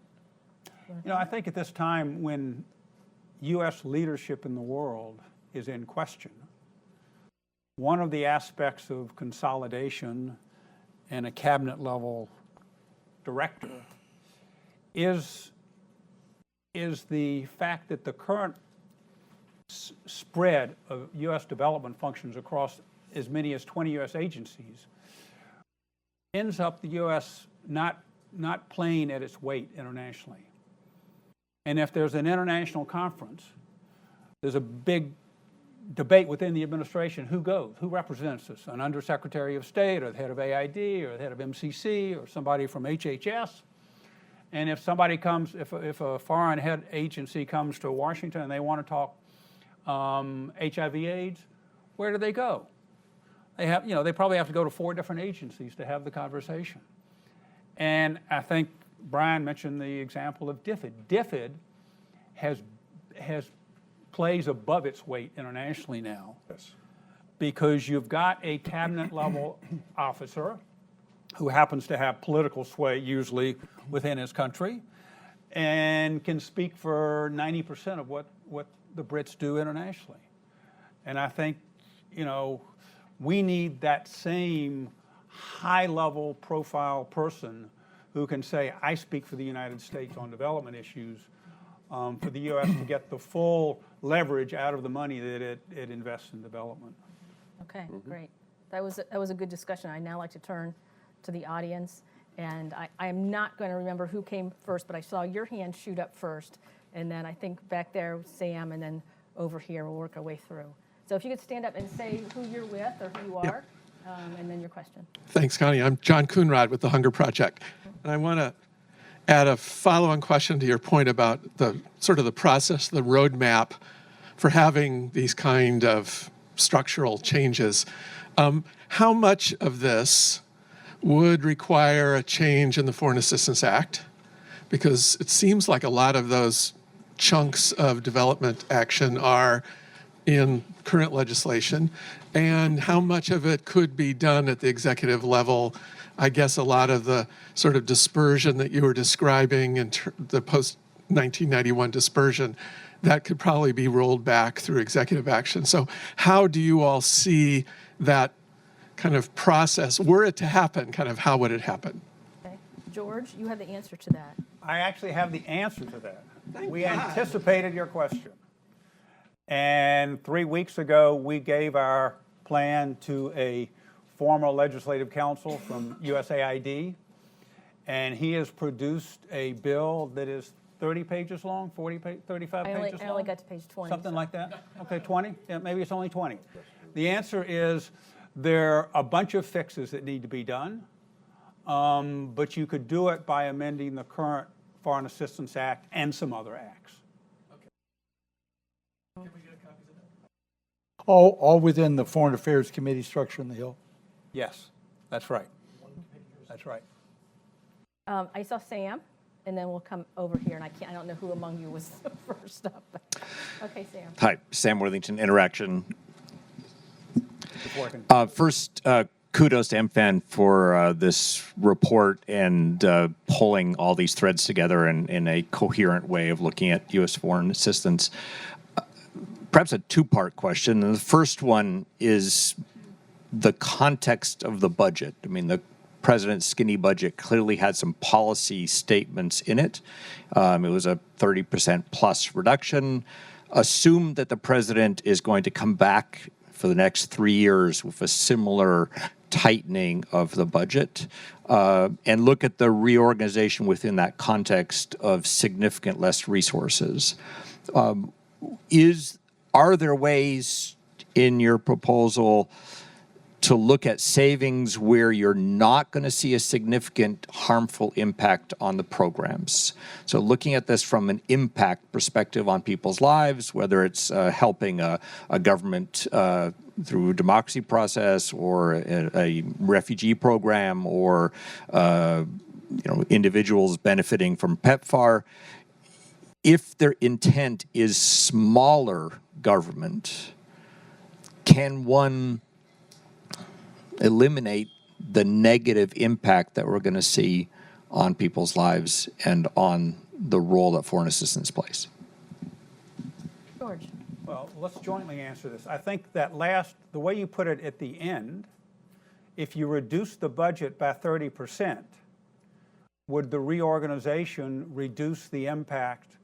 You know, I think at this time when U.S. leadership in the world is in question, one of the aspects of consolidation and a cabinet level director is the fact that the current spread of U.S. development functions across as many as 20 U.S. agencies ends up the U.S. not playing at its weight internationally. And if there's an international conference, there's a big debate within the administration, who goes, who represents us, an undersecretary of state or the head of AID or the head of MCC or somebody from HHS. And if somebody comes, if a foreign head agency comes to Washington and they want to talk HIV/AIDS, where do they go? They probably have to go to 4 different agencies to have the conversation. And I think Brian mentioned the example of DFID. DFID plays above its weight internationally now. Yes. Because you've got a cabinet level officer who happens to have political sway usually within his country and can speak for 90% of what the Brits do internationally. And I think, we need that same high-level profile person who can say, I speak for the United States on development issues, for the U.S. to get the full leverage out of the money that it invests in development. Okay, great. That was a good discussion. I'd now like to turn to the audience, and I am not going to remember who came first, but I saw your hand shoot up first, and then I think back there, Sam, and then over here, we'll work our way through. So if you could stand up and say who you're with or who you are, and then your question. Thanks, Connie. I'm John Coonrod with the Hunger Project. And I want to add a follow-on question to your point about the sort of the process, the roadmap for having these kind of structural changes. How much of this would require a change in the Foreign Assistance Act? Because it seems like a lot of those chunks of development action are in current legislation, and how much of it could be done at the executive level. I guess a lot of the sort of dispersion that you were describing in the post-1991 dispersion, that could probably be rolled back through executive action. So how do you all see that kind of process, were it to happen, kind of how would it happen? Okay. George, you have the answer to that. I actually have the answer to that. We anticipated your question. And 3 weeks ago, we gave our plan to a former legislative counsel from USAID, and he has produced a bill that is 30 pages long, 35 pages long? I only got to page 20. Something like that? Okay, 20? Yeah, maybe it's only 20. The answer is there are a bunch of fixes that need to be done, but you could do it by amending the current Foreign Assistance Act and some other acts. All within the Foreign Affairs Committee structure in the Hill? Yes, that's right. That's right. I saw Sam, and then we'll come over here, and I don't know who among you was first up. Okay, Sam. Hi, Sam Worthington, Interaction. It's working. First, kudos to MFAN for this report and pulling all these threads together in a coherent way of looking at U.S. foreign assistance. Perhaps a two-part question. And the first one is the context of the budget. I mean, the president's skinny budget clearly had some policy statements in it. It was a 30% plus reduction. Assume that the president is going to come back for the next 3 years with a similar tightening of the budget, and look at the reorganization within that context of significant less resources. Are there ways in your proposal to look at savings where you're not going to see a significant harmful impact on the programs? So looking at this from an impact perspective on people's lives, whether it's helping a government through a democracy process or a refugee program or individuals benefiting from PEPFAR, if their intent is smaller government, can one eliminate the negative impact that we're going to see on people's lives and on the role that foreign assistance plays? George. Well, let's jointly answer this. I think that the way you put it at the end, if you reduce the budget by 30%, would the reorganization reduce the impact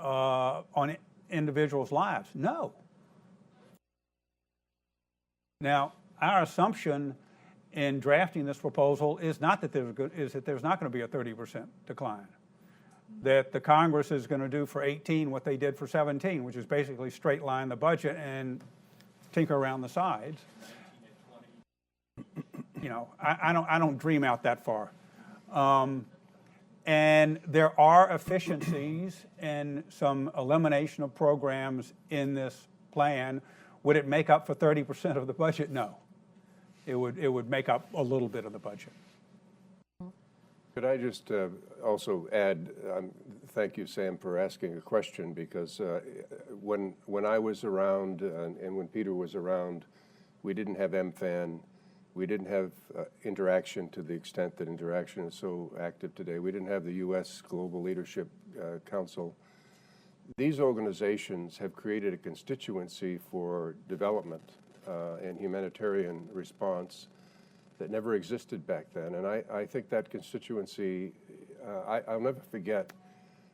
on individuals' lives? No. Now, our assumption in drafting this proposal is not that there's not going to be a 30% decline. That the Congress is going to do for 18 what they did for 17, which is basically straight line the budget and tinker around the sides. I don't dream out that far. And there are efficiencies and some elimination of programs in this plan. Would it make up for 30% of the budget? No. It would make up a little bit of the budget. Could I just also add, thank you, Sam, for asking a question, because when I was around and when Peter was around, we didn't have MFAN. We didn't have Interaction to the extent that Interaction is so active today. We didn't have the U.S. Global Leadership Council. These organizations have created a constituency for development and humanitarian response that never existed back then. And I think that constituency, I'll never forget,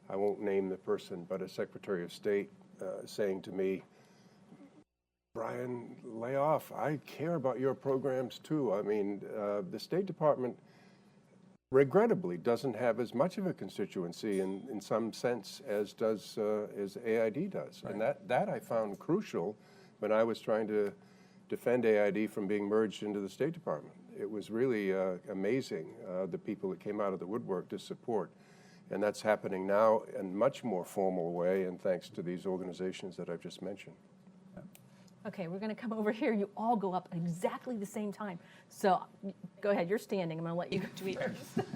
I won't name the person, but a Secretary of State saying to me, Brian, lay off. I care about your programs too. I mean, the State Department regrettably doesn't have as much of a constituency in some sense as AID does. Right. And that I found crucial when I was trying to defend AID from being merged into the State Department. It was really amazing, the people that came out of the woodwork to support. And that's happening now in much more formal way, and thanks to these organizations that I've just mentioned. Okay, we're going to come over here. You all go up at exactly the same time. So go ahead. You're standing. I'm going to let you do it first.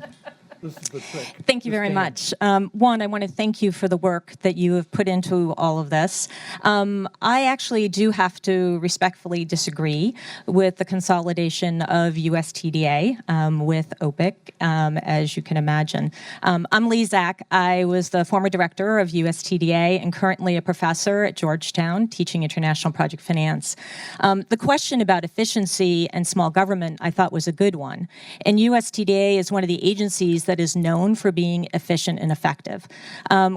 This is the trick. Thank you very much. One, I want to thank you for the work that you have put into all of this. I actually do have to respectfully disagree with the consolidation of USTDA with OPIC, as you can imagine. I'm Lee Zach. I was the former director of USTDA and currently a professor at Georgetown teaching international project finance. The question about efficiency and small government I thought was a good one. And USTDA is one of the agencies that is known for being efficient and effective.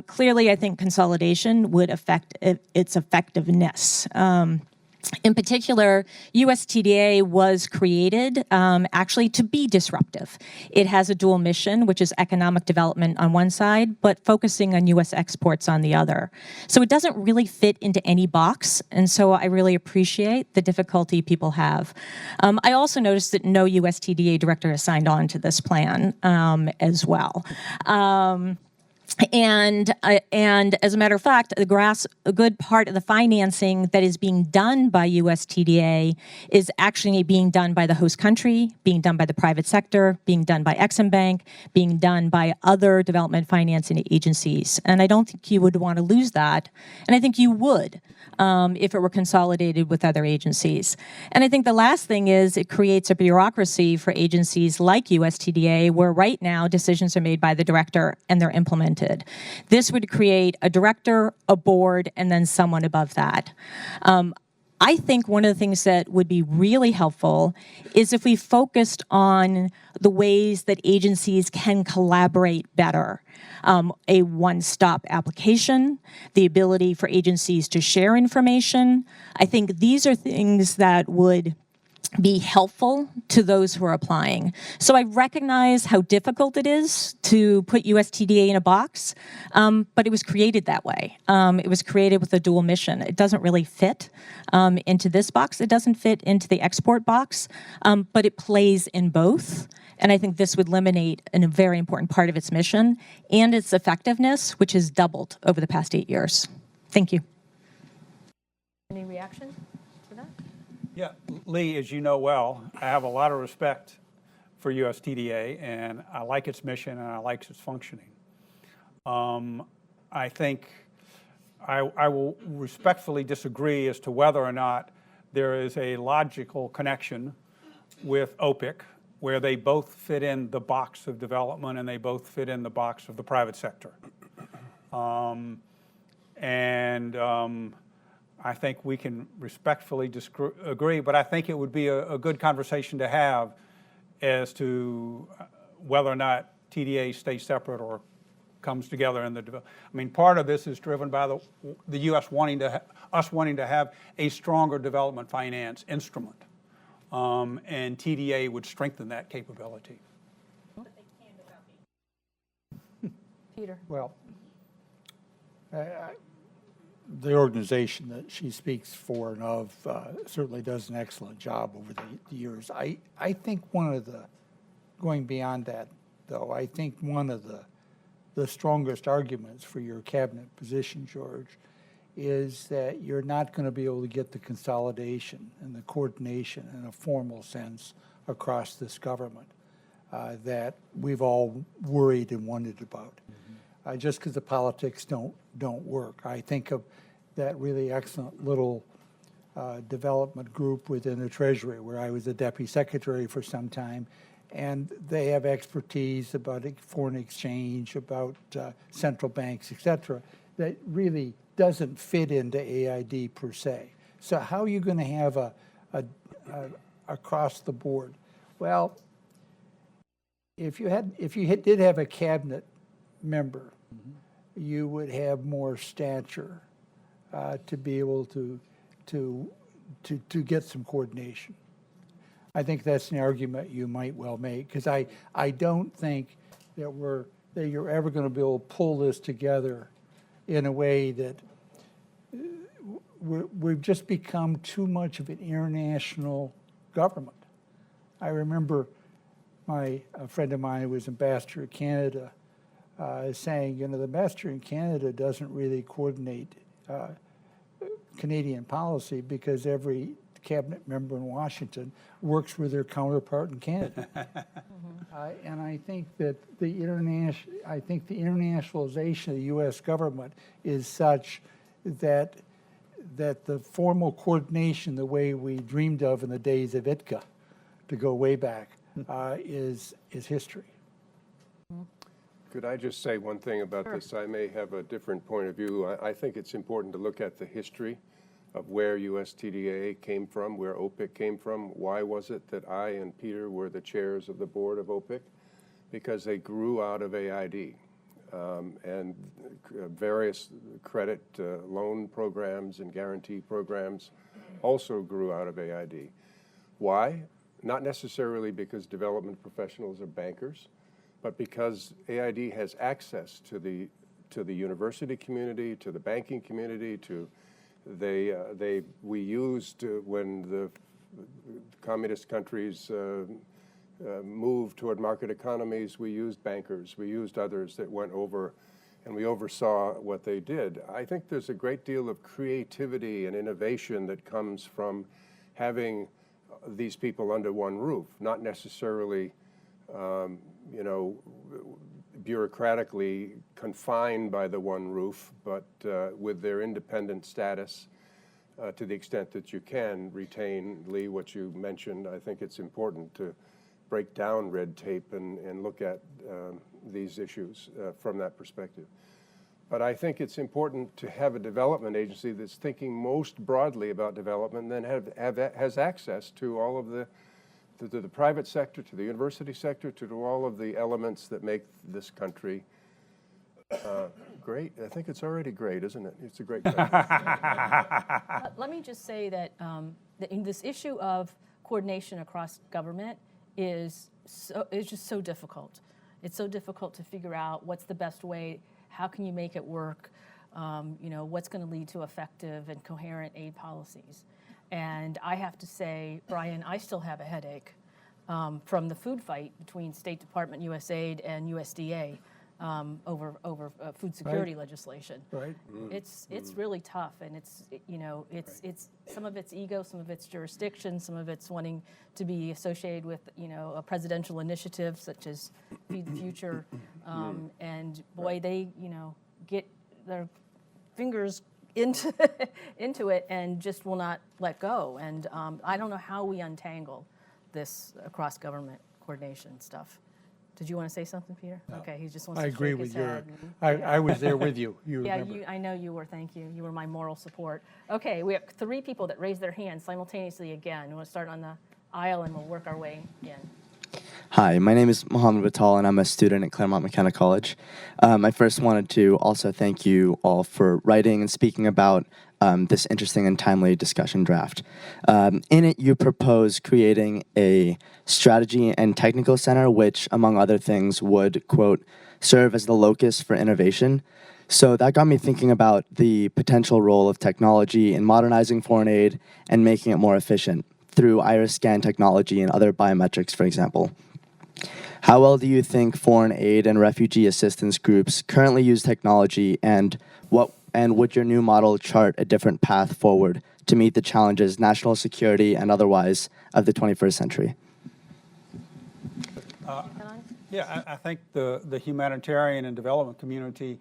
Clearly, I think consolidation would affect its effectiveness. In particular, USTDA was created actually to be disruptive. It has a dual mission, which is economic development on one side, but focusing on U.S. exports on the other. So it doesn't really fit into any box, and so I really appreciate the difficulty people have. I also noticed that no USTDA director has signed on to this plan as well. And as a matter of fact, a good part of the financing that is being done by USTDA is actually being done by the host country, being done by the private sector, being done by Exim Bank, being done by other development financing agencies. And I don't think you would want to lose that. And I think you would if it were consolidated with other agencies. And I think the last thing is it creates a bureaucracy for agencies like USTDA where right now decisions are made by the director and they're implemented. This would create a director, a board, and then someone above that. I think one of the things that would be really helpful is if we focused on the ways that agencies can collaborate better. A one-stop application, the ability for agencies to share information. I think these are things that would be helpful to those who are applying. So I recognize how difficult it is to put USTDA in a box, but it was created that way. It was created with a dual mission. It doesn't really fit into this box. It doesn't fit into the export box, but it plays in both. And I think this would eliminate a very important part of its mission and its effectiveness, which has doubled over the past 8 years. Thank you. Any reaction to that? Yeah, Lee, as you know well, I have a lot of respect for USTDA, and I like its mission and I like its functioning. I think I will respectfully disagree as to whether or not there is a logical connection with OPIC, where they both fit in the box of development and they both fit in the box of the private sector. I think we can respectfully agree, but I think it would be a good conversation to have as to whether or not TDA stays separate or comes together in the I mean, part of this is driven by the U.S. wanting to have a stronger development finance instrument, and TDA would strengthen that capability. Peter. Well, the organization that she speaks for and of certainly does an excellent job over the years. I think one of the, going beyond that though, I think one of the strongest arguments for your cabinet position, George, is that you're not going to be able to get the consolidation and the coordination in a formal sense across this government that we've all worried and wondered about. Just because the politics don't work. I think of that really excellent little development group within the Treasury where I was a deputy secretary for some time, and they have expertise about foreign exchange, about central banks, et cetera, that really doesn't fit into AID per se. So how are you going to have a across the board? Well, if you did have a cabinet member, you would have more stature to be able to get some coordination. I think that's an argument you might well make, because I don't think that you're ever going to be able to pull this together in a way that we've just become too much of an international government. I remember a friend of mine who was ambassador to Canada saying, the ambassador in Canada doesn't really coordinate Canadian policy because every cabinet member in Washington works with their counterpart in Canada. And I think that the internationalization of the U.S. government is such that the formal coordination, the way we dreamed of in the days of ITCA, to go way back, is history. Could I just say one thing about this? I may have a different point of view. I think it's important to look at the history of where USTDA came from, where OPIC came from. Why was it that I and Peter were the chairs of the board of OPIC? Because they grew out of AID. And various credit loan programs and guarantee programs also grew out of AID. Why? Not necessarily because development professionals are bankers, but because AID has access to the university community, to the banking community, we used when the communist countries moved toward market economies, we used bankers, we used others that went over, and we oversaw what they did. I think there's a great deal of creativity and innovation that comes from having these people under one roof, not necessarily bureaucratically confined by the one roof, but with their independent status to the extent that you can retain, Lee, what you mentioned. I think it's important to break down red tape and look at these issues from that perspective. But I think it's important to have a development agency that's thinking most broadly about development and then has access to all of the private sector, to the university sector, to all of the elements that make this country great. I think it's already great, isn't it? It's a great country. Let me just say that in this issue of coordination across government is just so difficult. It's so difficult to figure out what's the best way, how can you make it work, what's going to lead to effective and coherent aid policies. And I have to say, Brian, I still have a headache from the food fight between State Department, USAID, and USDA over food security legislation. Right. It's really tough, and it's some of it's ego, some of it's jurisdiction, some of it's wanting to be associated with a presidential initiative such as Feed the Future, and boy, they get their fingers into it and just will not let go. And I don't know how we untangle this across government coordination stuff. Did you want to say something, Peter? No. Okay, he just wants I to agree shake with his your. head. I was there with you. You yeah, remember. I know you were. Thank you. You were my moral support. Okay, we have 3 people that raised their hands simultaneously again. We'll start on the aisle and we'll work our way in. Hi, my name is Mohammed Batal, and I'm a student at Claremont McKenna College. I first wanted to also thank you all for writing and speaking about this interesting and timely discussion draft. In it, you propose creating a strategy and technical center, which, among other things, would, quote, serve as the locus for innovation. So that got me thinking about the potential role of technology in modernizing foreign aid and making it more efficient through iris scan technology and other biometrics, for example. How well do you think foreign aid and refugee assistance groups currently use technology, and would your new model chart a different path forward to meet the challenges, national security and otherwise, of the 21st century? Yeah, I think the humanitarian and development community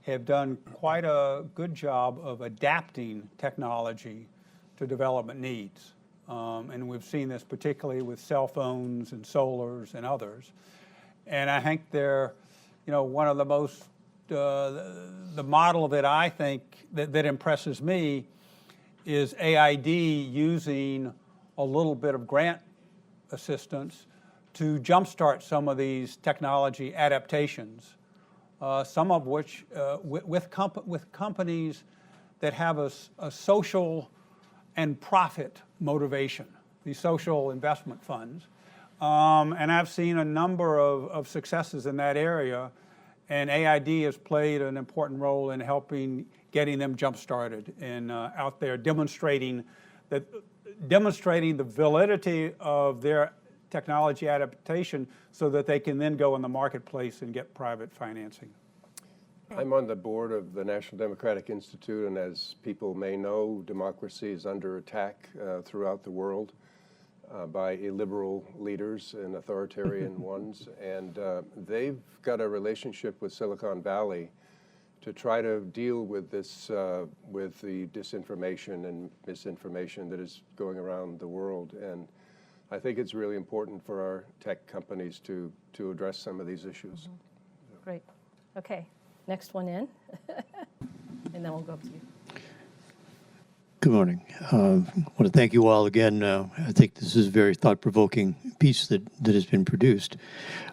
have done quite a good job of adapting technology to development needs. And we've seen this particularly with cell phones and solars and others. And I think they're, one of the most, the model that I think that impresses me is AID using a little bit of grant assistance to jumpstart some of these technology adaptations, some of which with companies that have a social and profit motivation, these social investment funds. And I've seen a number of successes in that area, and AID has played an important role in getting them jump-started and out there demonstrating the validity of their technology adaptation so that they can then go in the marketplace and get private financing. I'm on the board of the National Democratic Institute, and as people may know, democracy is under attack throughout the world by illiberal leaders and authoritarian ones. And they've got a relationship with Silicon Valley to try to deal with this, with the disinformation and misinformation that is going around the world. And I think it's really important for our tech companies to address some of these issues. Great. Okay, next one in, and then we'll go up to you. Good morning. I want to thank you all again. I think this is a very thought-provoking piece that has been produced.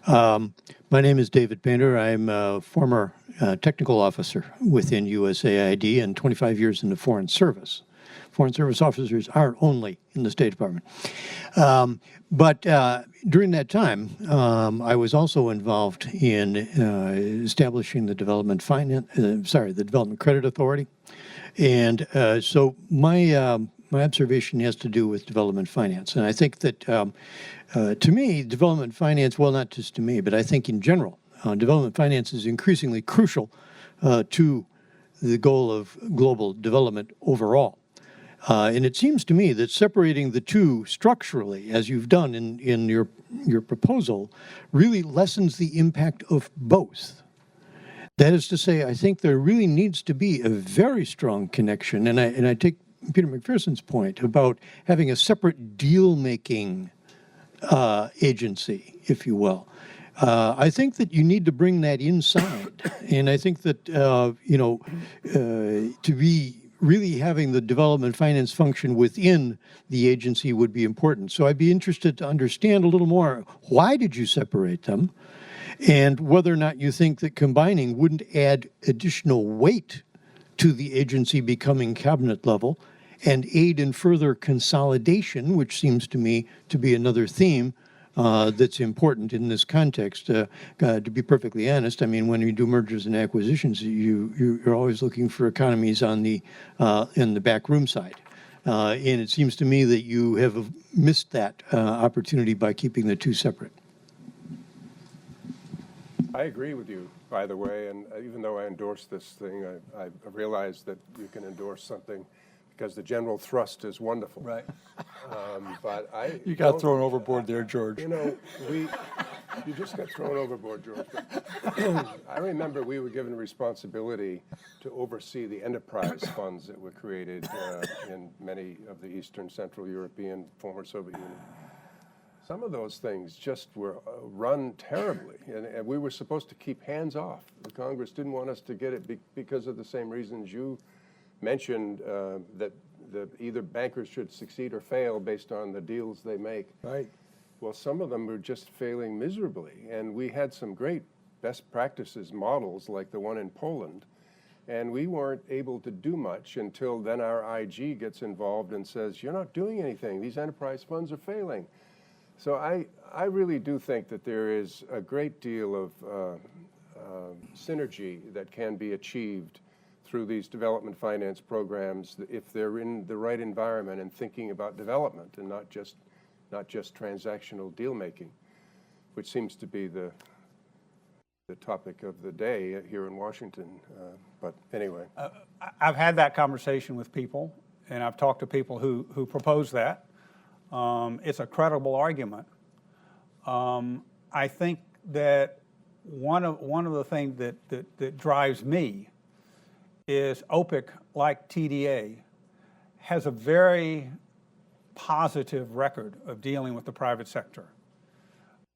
My name is David Painter. I'm a former technical officer within USAID and 25 years in the Foreign Service. Foreign Service officers aren't only in the State Department. But during that time, I was also involved in establishing the Development Credit Authority. And so my observation has to do with development finance. And I think that, to me, development finance, well, not just to me, but I think in general, development finance is increasingly crucial to the goal of global development overall. And it seems to me that separating the two structurally, as you've done in your proposal, really lessens the impact of both. That is to say, I think there really needs to be a very strong connection, and I take Peter McPherson's point about having a separate deal-making agency, if you will. I think that you need to bring that inside, and I think that, to be really having the development finance function within the agency would be important. So I'd be interested to understand a little more, why did you separate them? And whether or not you think that combining wouldn't add additional weight to the agency becoming cabinet level and aid in further consolidation, which seems to me to be another theme that's important in this context. To be perfectly honest, I mean, when you do mergers and acquisitions, you're always looking for economies on the in the back room side. And it seems to me that you have missed that opportunity by keeping the two separate. I agree with you, by the way, and even though I endorse this thing, I realize that you can endorse something because the general thrust is wonderful. Right. But You got thrown overboard there, George. You know, you just got thrown overboard, George. I remember we were given responsibility to oversee the enterprise funds that were created in many of the Eastern Central European former Soviet Union. Some of those things just were run terribly, and we were supposed to keep hands off. The Congress didn't want us to get it because of the same reasons you mentioned, that either bankers should succeed or fail based on the deals they make. Right. Well, some of them were just failing miserably, and we had some great best practices models like the one in Poland, and we weren't able to do much until then our IG gets involved and says, you're not doing anything. These enterprise funds are failing. So I really do think that there is a great deal of synergy that can be achieved through these development finance programs if they're in the right environment and thinking about development and not just transactional deal making, which seems to be the topic of the day here in Washington. But anyway. I've had that conversation with people, and I've talked to people who propose that. It's a credible argument. I think that one of the things that drives me is OPIC, like TDA, has a very positive record of dealing with the private sector.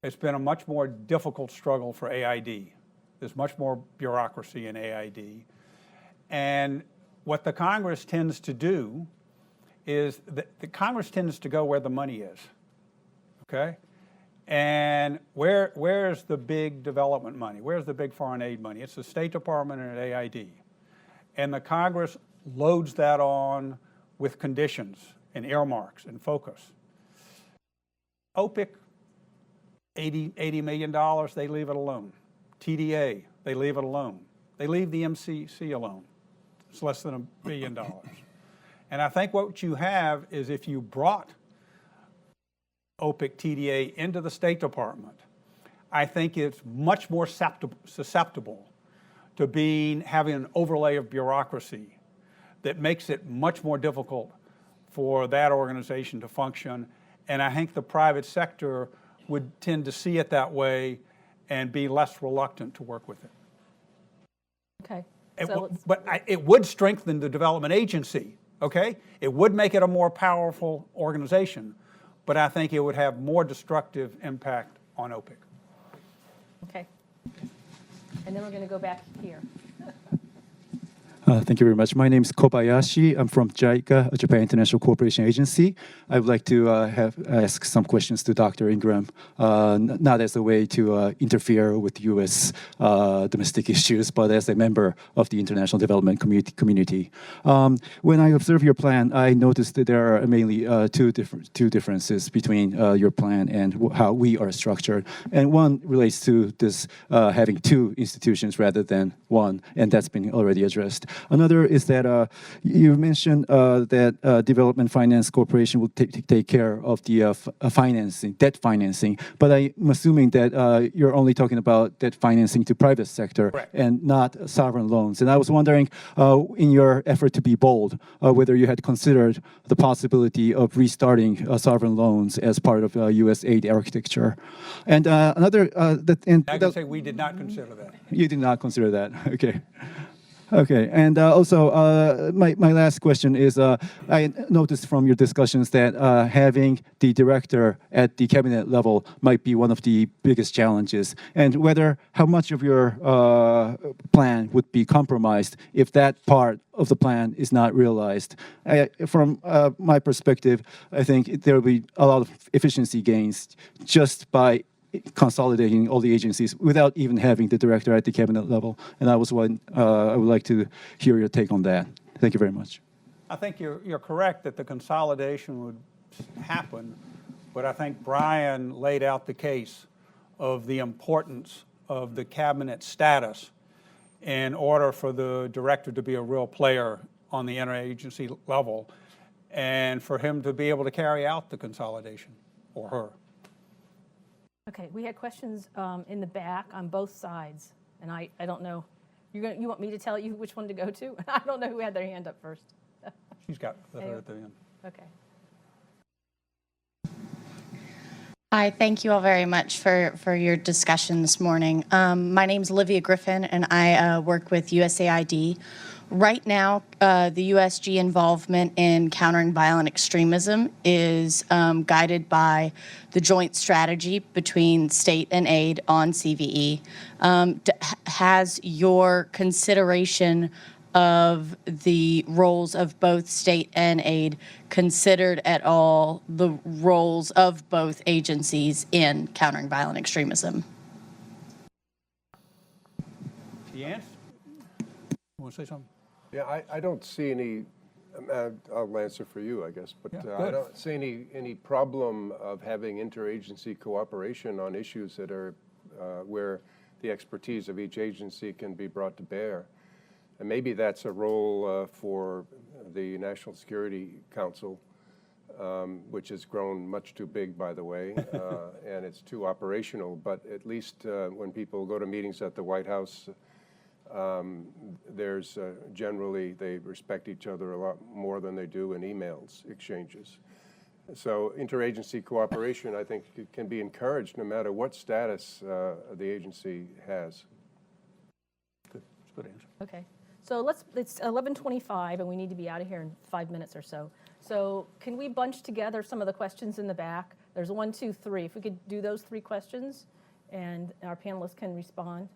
It's been a much more difficult struggle for AID. There's much more bureaucracy in AID. And what the Congress tends to do is the Congress tends to go where the money is, okay? And where's the big development money? Where's the big foreign aid money? It's the State Department and at AID. And the Congress loads that on with conditions and earmarks and focus. OPIC, $80 million, they leave it alone. TDA, they leave it alone. They leave the MCC alone. It's less than $1 billion. And I think what you have is if you brought OPIC TDA into the State Department, I think it's much more susceptible to having an overlay of bureaucracy that makes it much more difficult for that organization to function. And I think the private sector would tend to see it that way and be less reluctant to work with it. Okay. It would strengthen the development agency, okay? It would make it a more powerful organization, but I think it would have more destructive impact on OPIC. Okay. And then we're going to go back here. Thank you very much. My name is Kobayashi. I'm from JICA, Japan International Cooperation Agency. I would like to ask some questions to Dr. Ingram, not as a way to interfere with U.S. Domestic issues, but as a member of the international development community. When I observe your plan, I noticed that there are mainly two differences between your plan and how we are structured. And one relates to this having two institutions rather than one, and that's been already addressed. Another is that you mentioned that Development Finance Corporation will take care of the financing, debt financing, but I'm assuming that you're only talking about debt financing to private sector. Correct. And not sovereign loans. And I was wondering, in your effort to be bold, whether you had considered the possibility of restarting sovereign loans as part of U.S. aid architecture. And another... I can say we did not consider that. You did not consider that, okay. Okay, and also my last question is, I noticed from your discussions that having the director at the cabinet level might be one of the biggest challenges, and how much of your plan would be compromised if that part of the plan is not realized. From my perspective, I think there will be a lot of efficiency gains just by consolidating all the agencies without even having the director at the cabinet level. And I would like to hear your take on that. Thank you very much. I think you're correct that the consolidation would happen, but I think Brian laid out the case of the importance of the cabinet status in order for the director to be a real player on the interagency level and for him to be able to carry out the consolidation, or her. Okay, we had questions in the back on both sides, and I don't know. You want me to tell you which one to go to? I don't know who had their hand up first. She's got her at the end. Okay. Hi, thank you all very much for your discussion this morning. My name's Olivia Griffin, and I work with USAID. Right now, the USG involvement in countering violent extremism is guided by the joint strategy between state and aid on CVE. Has your consideration of the roles of both state and aid considered at all the roles of both agencies in countering violent extremism? Jens? You want to say something? Yeah, I don't see any, I'll answer for you, I guess, but I don't see any problem of having interagency cooperation on issues that are where the expertise of each agency can be brought to bear. And maybe that's a role for the National Security Council, which has grown much too big, by the way, and it's too operational, but at least when people go to meetings at the White House, there's generally, they respect each other a lot more than they do in emails exchanges. So interagency cooperation, I think, can be encouraged no matter what status the agency has. Good answer. Okay. So it's 11:25, and we need to be out of here in 5 minutes or so. So can we bunch together some of the questions in the back? There's 1, 2, 3. If we could do those 3 questions, and our panelists can respond.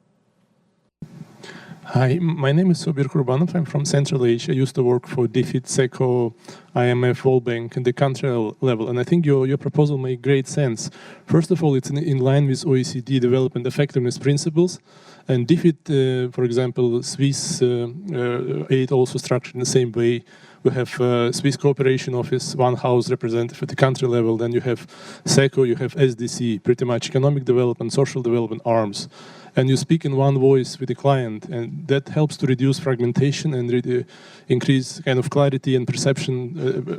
Hi, my name is Sobir Kurbanov. I'm from Central Asia. I used to work for DFID, SECO, IMF, World Bank, and the country level. And I think your proposal makes great sense. First of all, it's in line with OECD development effectiveness principles. And DFID, for example, Swiss aid also structured in the same way. We have Swiss Cooperation Office, one house representative at the country level. Then you have SECO, you have SDC, pretty much economic development, social development arms. And you speak in one voice with the client, and that helps to reduce fragmentation and increase kind of clarity and perception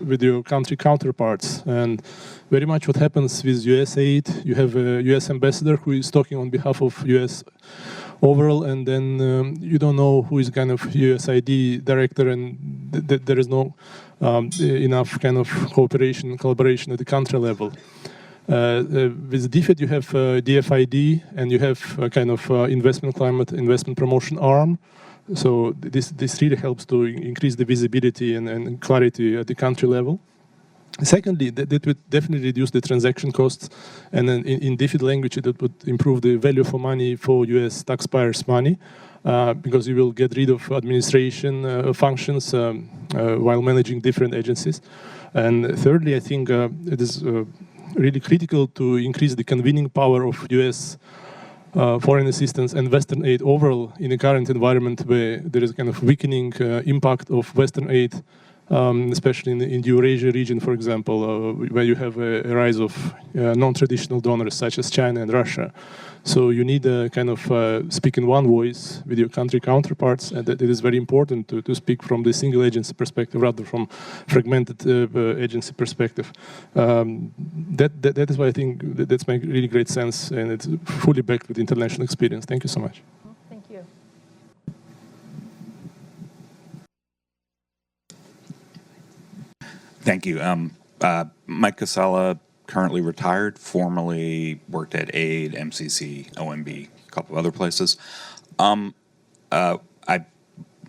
with your country counterparts. And very much what happens with US aid, you have a US ambassador who is talking on behalf of US overall, and then you don't know who is kind of USID director, and there is no enough kind of cooperation and collaboration at the country level. With DFID, you have DFID, and you have a kind of investment climate, investment promotion arm. So this really helps to increase the visibility and clarity at the country level. Secondly, that would definitely reduce the transaction costs, and then in DFID language, that would improve the value for money for US taxpayers' money, because you will get rid of administration functions while managing different agencies. And thirdly, I think it is really critical to increase the convening power of US foreign assistance and Western aid overall in the current environment where there is kind of weakening impact of Western aid, especially in the Eurasia region, for example, where you have a rise of non-traditional donors such as China and Russia. So you need a kind of speak in one voice with your country counterparts, and that it is very important to speak from the single agency perspective rather from fragmented agency perspective. That is why I think that's makes really great sense, and it's fully backed with international experience. Thank you so much. Thank you. Thank you. Mike Casella, currently retired, formerly worked at AID, MCC, OMB, a couple of other places. I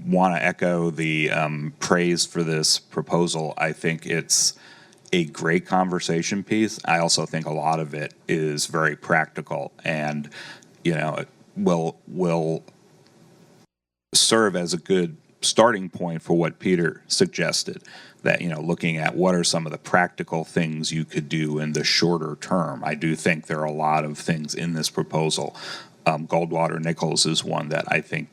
want to echo the praise for this proposal. I think it's a great conversation piece. I also think a lot of it is very practical and, will serve as a good starting point for what Peter suggested, that, looking at what are some of the practical things you could do in the shorter term. I do think there are a lot of things in this proposal. Goldwater Nichols is one that I think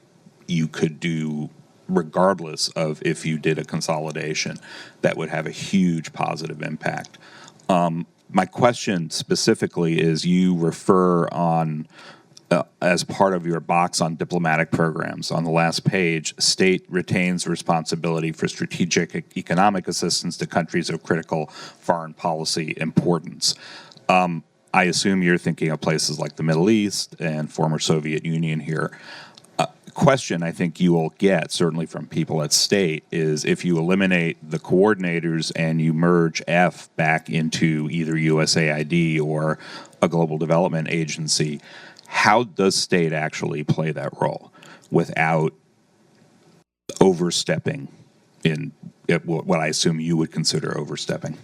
you could do regardless of if you did a consolidation that would have a huge positive impact. My question specifically is, you refer on as part of your box on diplomatic programs. On the last page, state retains responsibility for strategic economic assistance to countries of critical foreign policy importance. I assume you're thinking of places like the Middle East and former Soviet Union here. Question I think you will get, certainly from people at state, is if you eliminate the coordinators and you merge F back into either USAID or a global development agency, how does state actually play that role without overstepping in what I assume you would consider overstepping?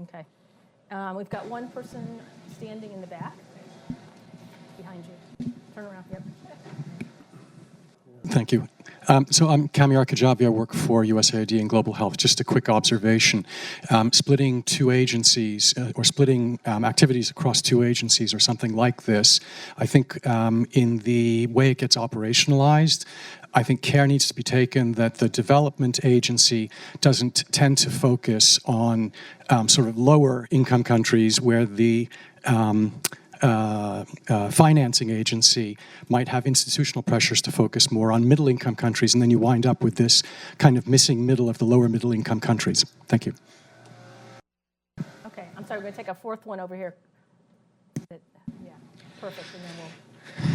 Okay. We've got one person standing in the back behind you. Turn around. Yep. Thank you. So I'm Kami Arkajavi. I work for USAID and Global Health. Just a quick observation. Splitting two agencies or splitting activities across two agencies or something like this, I think in the way it gets operationalized, I think care needs to be taken that the development agency doesn't tend to focus on sort of lower income countries where the financing agency might have institutional pressures to focus more on middle-income countries, and then you wind up with this kind of missing middle of the lower middle-income countries. Thank you. Okay, I'm sorry, we're going to take a fourth one over here. Yeah, perfect, and then we'll...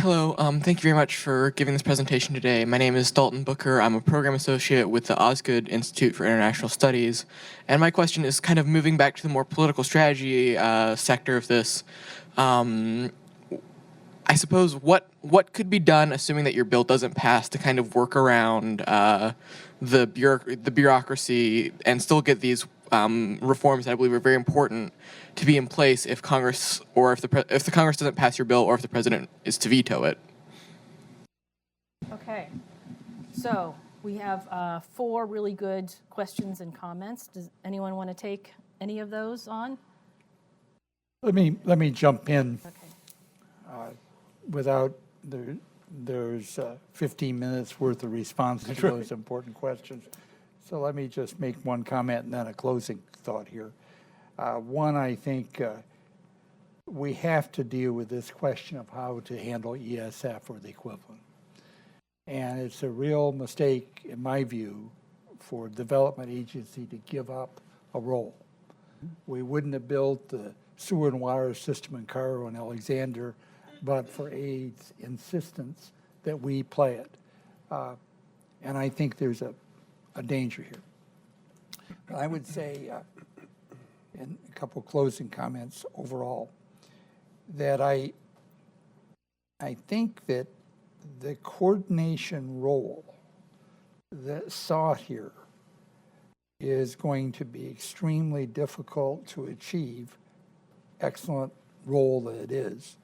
Hello, thank you very much for giving this presentation today. My name is Dalton Booker. I'm a program associate with the Osgood Institute for International Studies. And my question is kind of moving back to the more political strategy sector of this. I suppose what could be done, assuming that your bill doesn't pass, to kind of work around the bureaucracy and still get these reforms that I believe are very important to be in place if Congress, or if the Congress doesn't pass your bill, or if the president is to veto it? Okay, so we have 4 really good questions and comments. Does anyone want to take any of those on? Let me jump in. Okay. Without there's 15 minutes worth of responses to those important questions. So let me just make one comment and then a closing thought here. One, I think we have to deal with this question of how to handle ESF or the equivalent. And it's a real mistake, in my view, for a development agency to give up a role. We wouldn't have built the sewer and water system in Cairo and Alexander but for AID's insistence that we play it. And I think there's a danger here. I would say, in a couple closing comments overall, that I think that the coordination role that's sought here is going to be extremely difficult to achieve, excellent role that it is.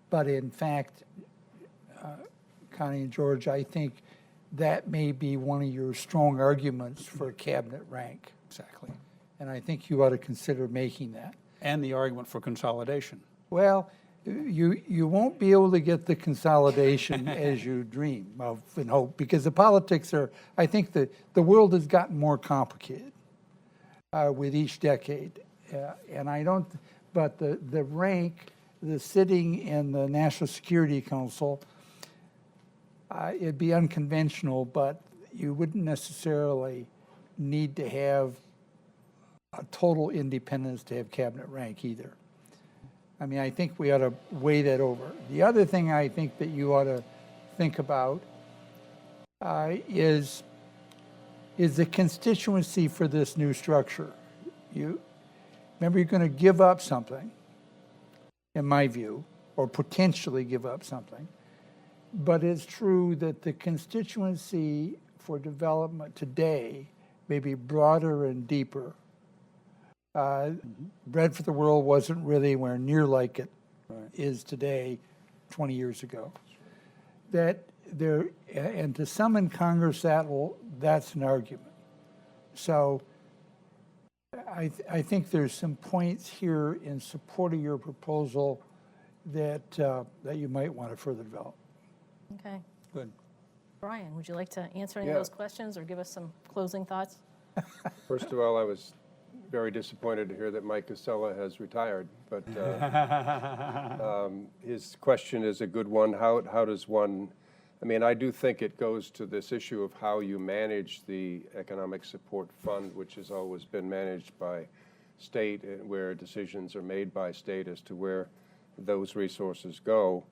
But in fact, Connie and George, I think that may be one of your strong arguments for cabinet rank. Exactly. And I think you ought to consider making that. And the argument for consolidation. Well, you won't be able to get the consolidation as you dream of and hope, because the politics are, I think the world has gotten more complicated with each decade. And I don't, but the rank, the sitting in the National Security Council, it'd be unconventional, but you wouldn't necessarily need to have a total independence to have cabinet rank either. I mean, I think we ought to weigh that over. The other thing I think that you ought to think about is the constituency for this new structure. Remember, you're going to give up something, in my view, or potentially give up something. But it's true that the constituency for development today may be broader and deeper. Bread for the World wasn't really anywhere near like it is today 20 years ago. And to some in Congress, that's an argument. So I think there's some points here in support of your proposal that you might want to further develop. Okay. Good. Brian, would you like to answer any of those questions or give us some closing thoughts? First of all, I was very disappointed to hear that Mike Casella has retired, but his question is a good one. How does one, I mean, I do think it goes to this issue of how you manage the Economic Support Fund, which has always been managed by state, and where decisions are made by state as to where those resources go.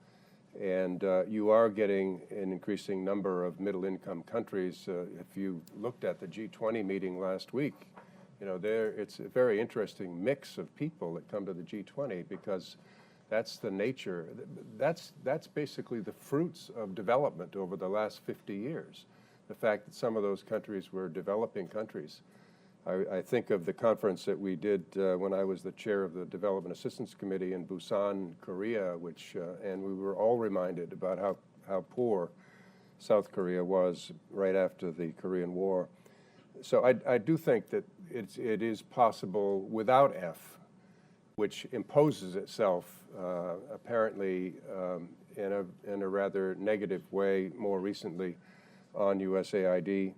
And you are getting an increasing number of middle-income countries. If you looked at the G20 meeting last week, you know, it's a very interesting mix of people that come to the G20, because that's the nature. That's basically the fruits of development over the last 50 years. The fact that some of those countries were developing countries. I think of the conference that we did when I was the chair of the Development Assistance Committee in Busan, Korea, and we were all reminded about how poor South Korea was right after the Korean War. So I do think that it is possible without F, which imposes itself apparently in a rather negative way more recently on USAID,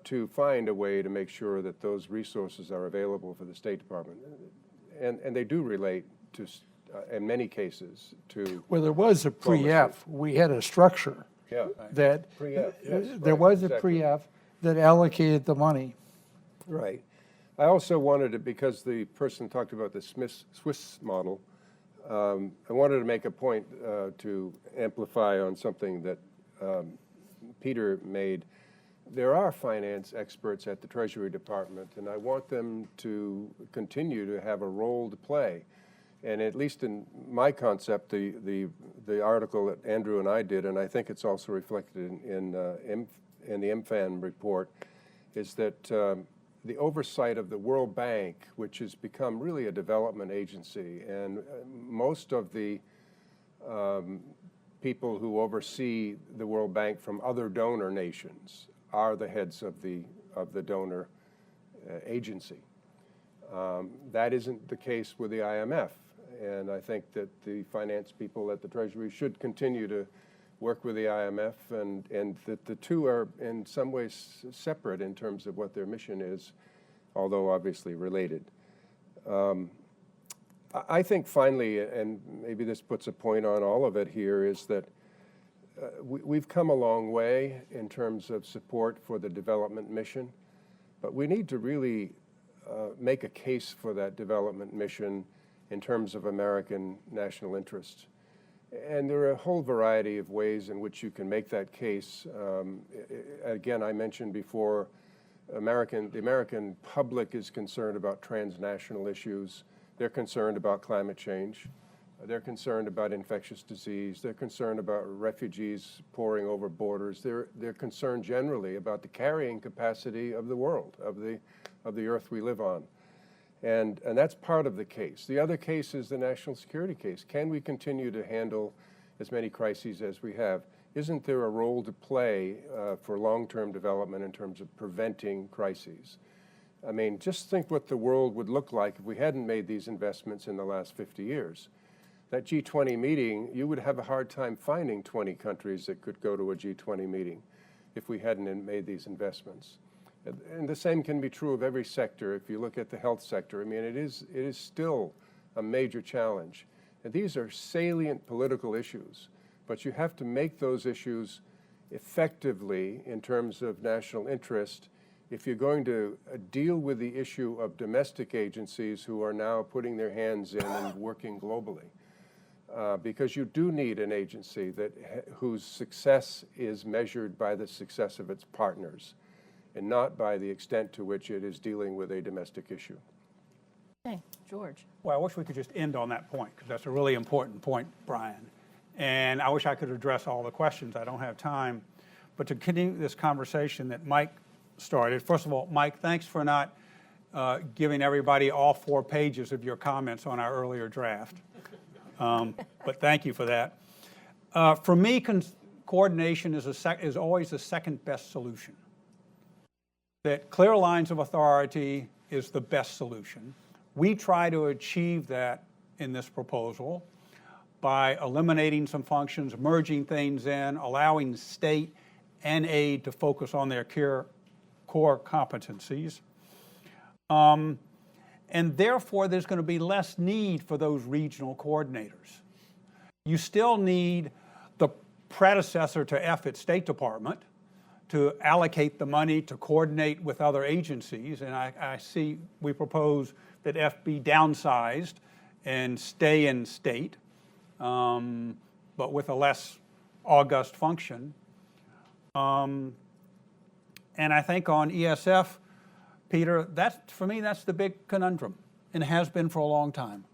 to find a way to make sure that those resources are available for the State Department. And they do relate to, in many cases, to... Well, there was a pre-F. We had a structure that pre-F, yes, there was a pre-F that allocated the money. Right. I also wanted to, because the person talked about the Swiss model, I wanted to make a point to amplify on something that Peter made. There are finance experts at the Treasury Department, and I want them to continue to have a role to play. And at least in my concept, the article that Andrew and I did, and I think it's also reflected in the MFAN report, is that the oversight of the World Bank, which has become really a development agency, and most of the people who oversee the World Bank from other donor nations are the heads of the donor agency. That isn't the case with the IMF, and I think that the finance people at the Treasury should continue to work with the IMF, and that the two are in some ways separate in terms of what their mission is, although obviously related. I think finally, and maybe this puts a point on all of it here, is that we've come a long way in terms of support for the development mission, but we need to really make a case for that development mission in terms of American national interest. And there are a whole variety of ways in which you can make that case. Again, I mentioned before, the American public is concerned about transnational issues. They're concerned about climate change. They're concerned about infectious disease. They're concerned about refugees pouring over borders. They're concerned generally about the carrying capacity of the world, of the earth we live on. And that's part of the case. The other case is the national security case. Can we continue to handle as many crises as we have? Isn't there a role to play for long-term development in terms of preventing crises? I mean, just think what the world would look like if we hadn't made these investments in the last 50 years. That G20 meeting, you would have a hard time finding 20 countries that could go to a G20 meeting if we hadn't made these investments. And the same can be true of every sector. If you look at the health sector, I mean, it is still a major challenge. And these are salient political issues, but you have to make those issues effectively in terms of national interest if you're going to deal with the issue of domestic agencies who are now putting their hands in and working globally. Because you do need an agency whose success is measured by the success of its partners and not by the extent to which it is dealing with a domestic issue. Okay, George. Well, I wish we could just end on that point, because that's a really important point, Brian. And I wish I could address all the questions. I don't have time. But to continue this conversation that Mike started, first of all, Mike, thanks for not giving everybody all 4 pages of your comments on our earlier draft. But thank you for that. For me, coordination is always the second best solution. That clear lines of authority is the best solution. We try to achieve that in this proposal by eliminating some functions, merging things in, allowing state and aid to focus on their core competencies. And therefore, there's going to be less need for those regional coordinators. You still need the predecessor to F at State Department to allocate the money to coordinate with other agencies. And I see we propose that F be downsized and stay in state, but with a less august function. And I think on ESF, Peter, for me, that's the big conundrum, and has been for a long time.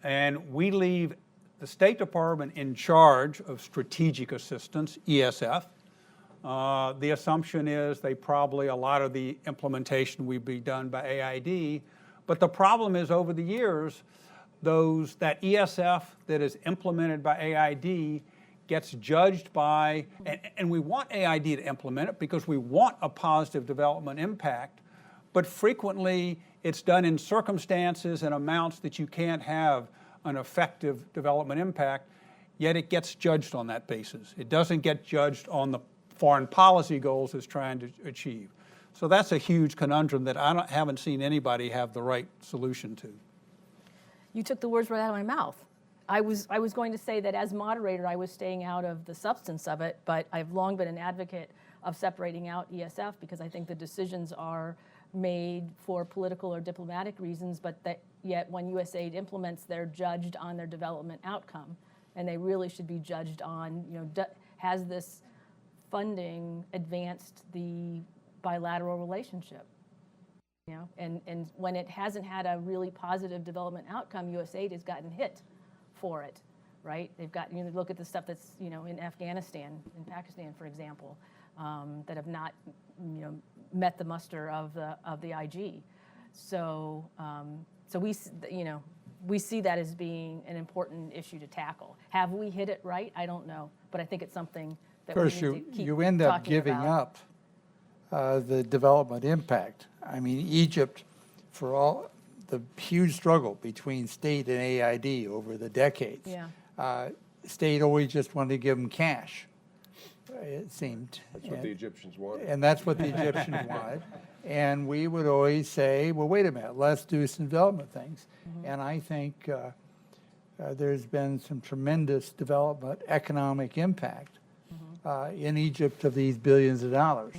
And we leave the State Department in charge of strategic assistance, ESF. The assumption is a lot of the implementation will be done by AID. But the problem is, over the years, that ESF that is implemented by AID gets judged by, and we want AID to implement it because we want a positive development impact, but frequently it's done in circumstances and amounts that you can't have an effective development impact, yet it gets judged on that basis. It doesn't get judged on the foreign policy goals it's trying to achieve. So that's a huge conundrum that I haven't seen anybody have the right solution to. You took the words right out of my mouth. I was going to say that as moderator, I was staying out of the substance of it, but I've long been an advocate of separating out ESF because I think the decisions are made for political or diplomatic reasons, but that yet when USAID implements, they're judged on their development outcome, and they really should be judged on, has this funding advanced the bilateral relationship? And when it hasn't had a really positive development outcome, USAID has gotten hit for it, right? They've got, look at the stuff that's, in Afghanistan, in Pakistan, for example, that have not, met the muster of the IG. So, we see that as being an important issue to tackle. Have we hit it right? I don't know, but I think it's something that we need to keep talking about. You end up giving up the development impact. I mean, Egypt, for all the huge struggle between state and AID over the decades, state always just wanted to give them cash, it seemed. That's what the Egyptians wanted. And that's what the Egyptians wanted. And we would always say, well, wait a minute, let's do some development things. And I think there's been some tremendous development economic impact in Egypt of these billions of dollars.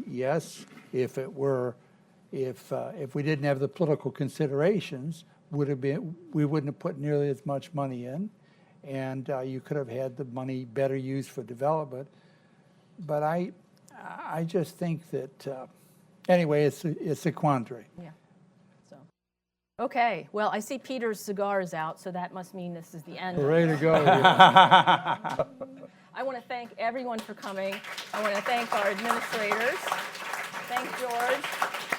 Yes, if we didn't have the political considerations, we wouldn't have put nearly as much money in. and you could have had the money better used for development. But I just think that, anyway, it's a quandary. Yeah. So, okay. Well, I see Peter's cigar is out, so that must mean this is the end. Ready to go. I want to thank everyone for coming. I want to thank our administrators. Thanks, George.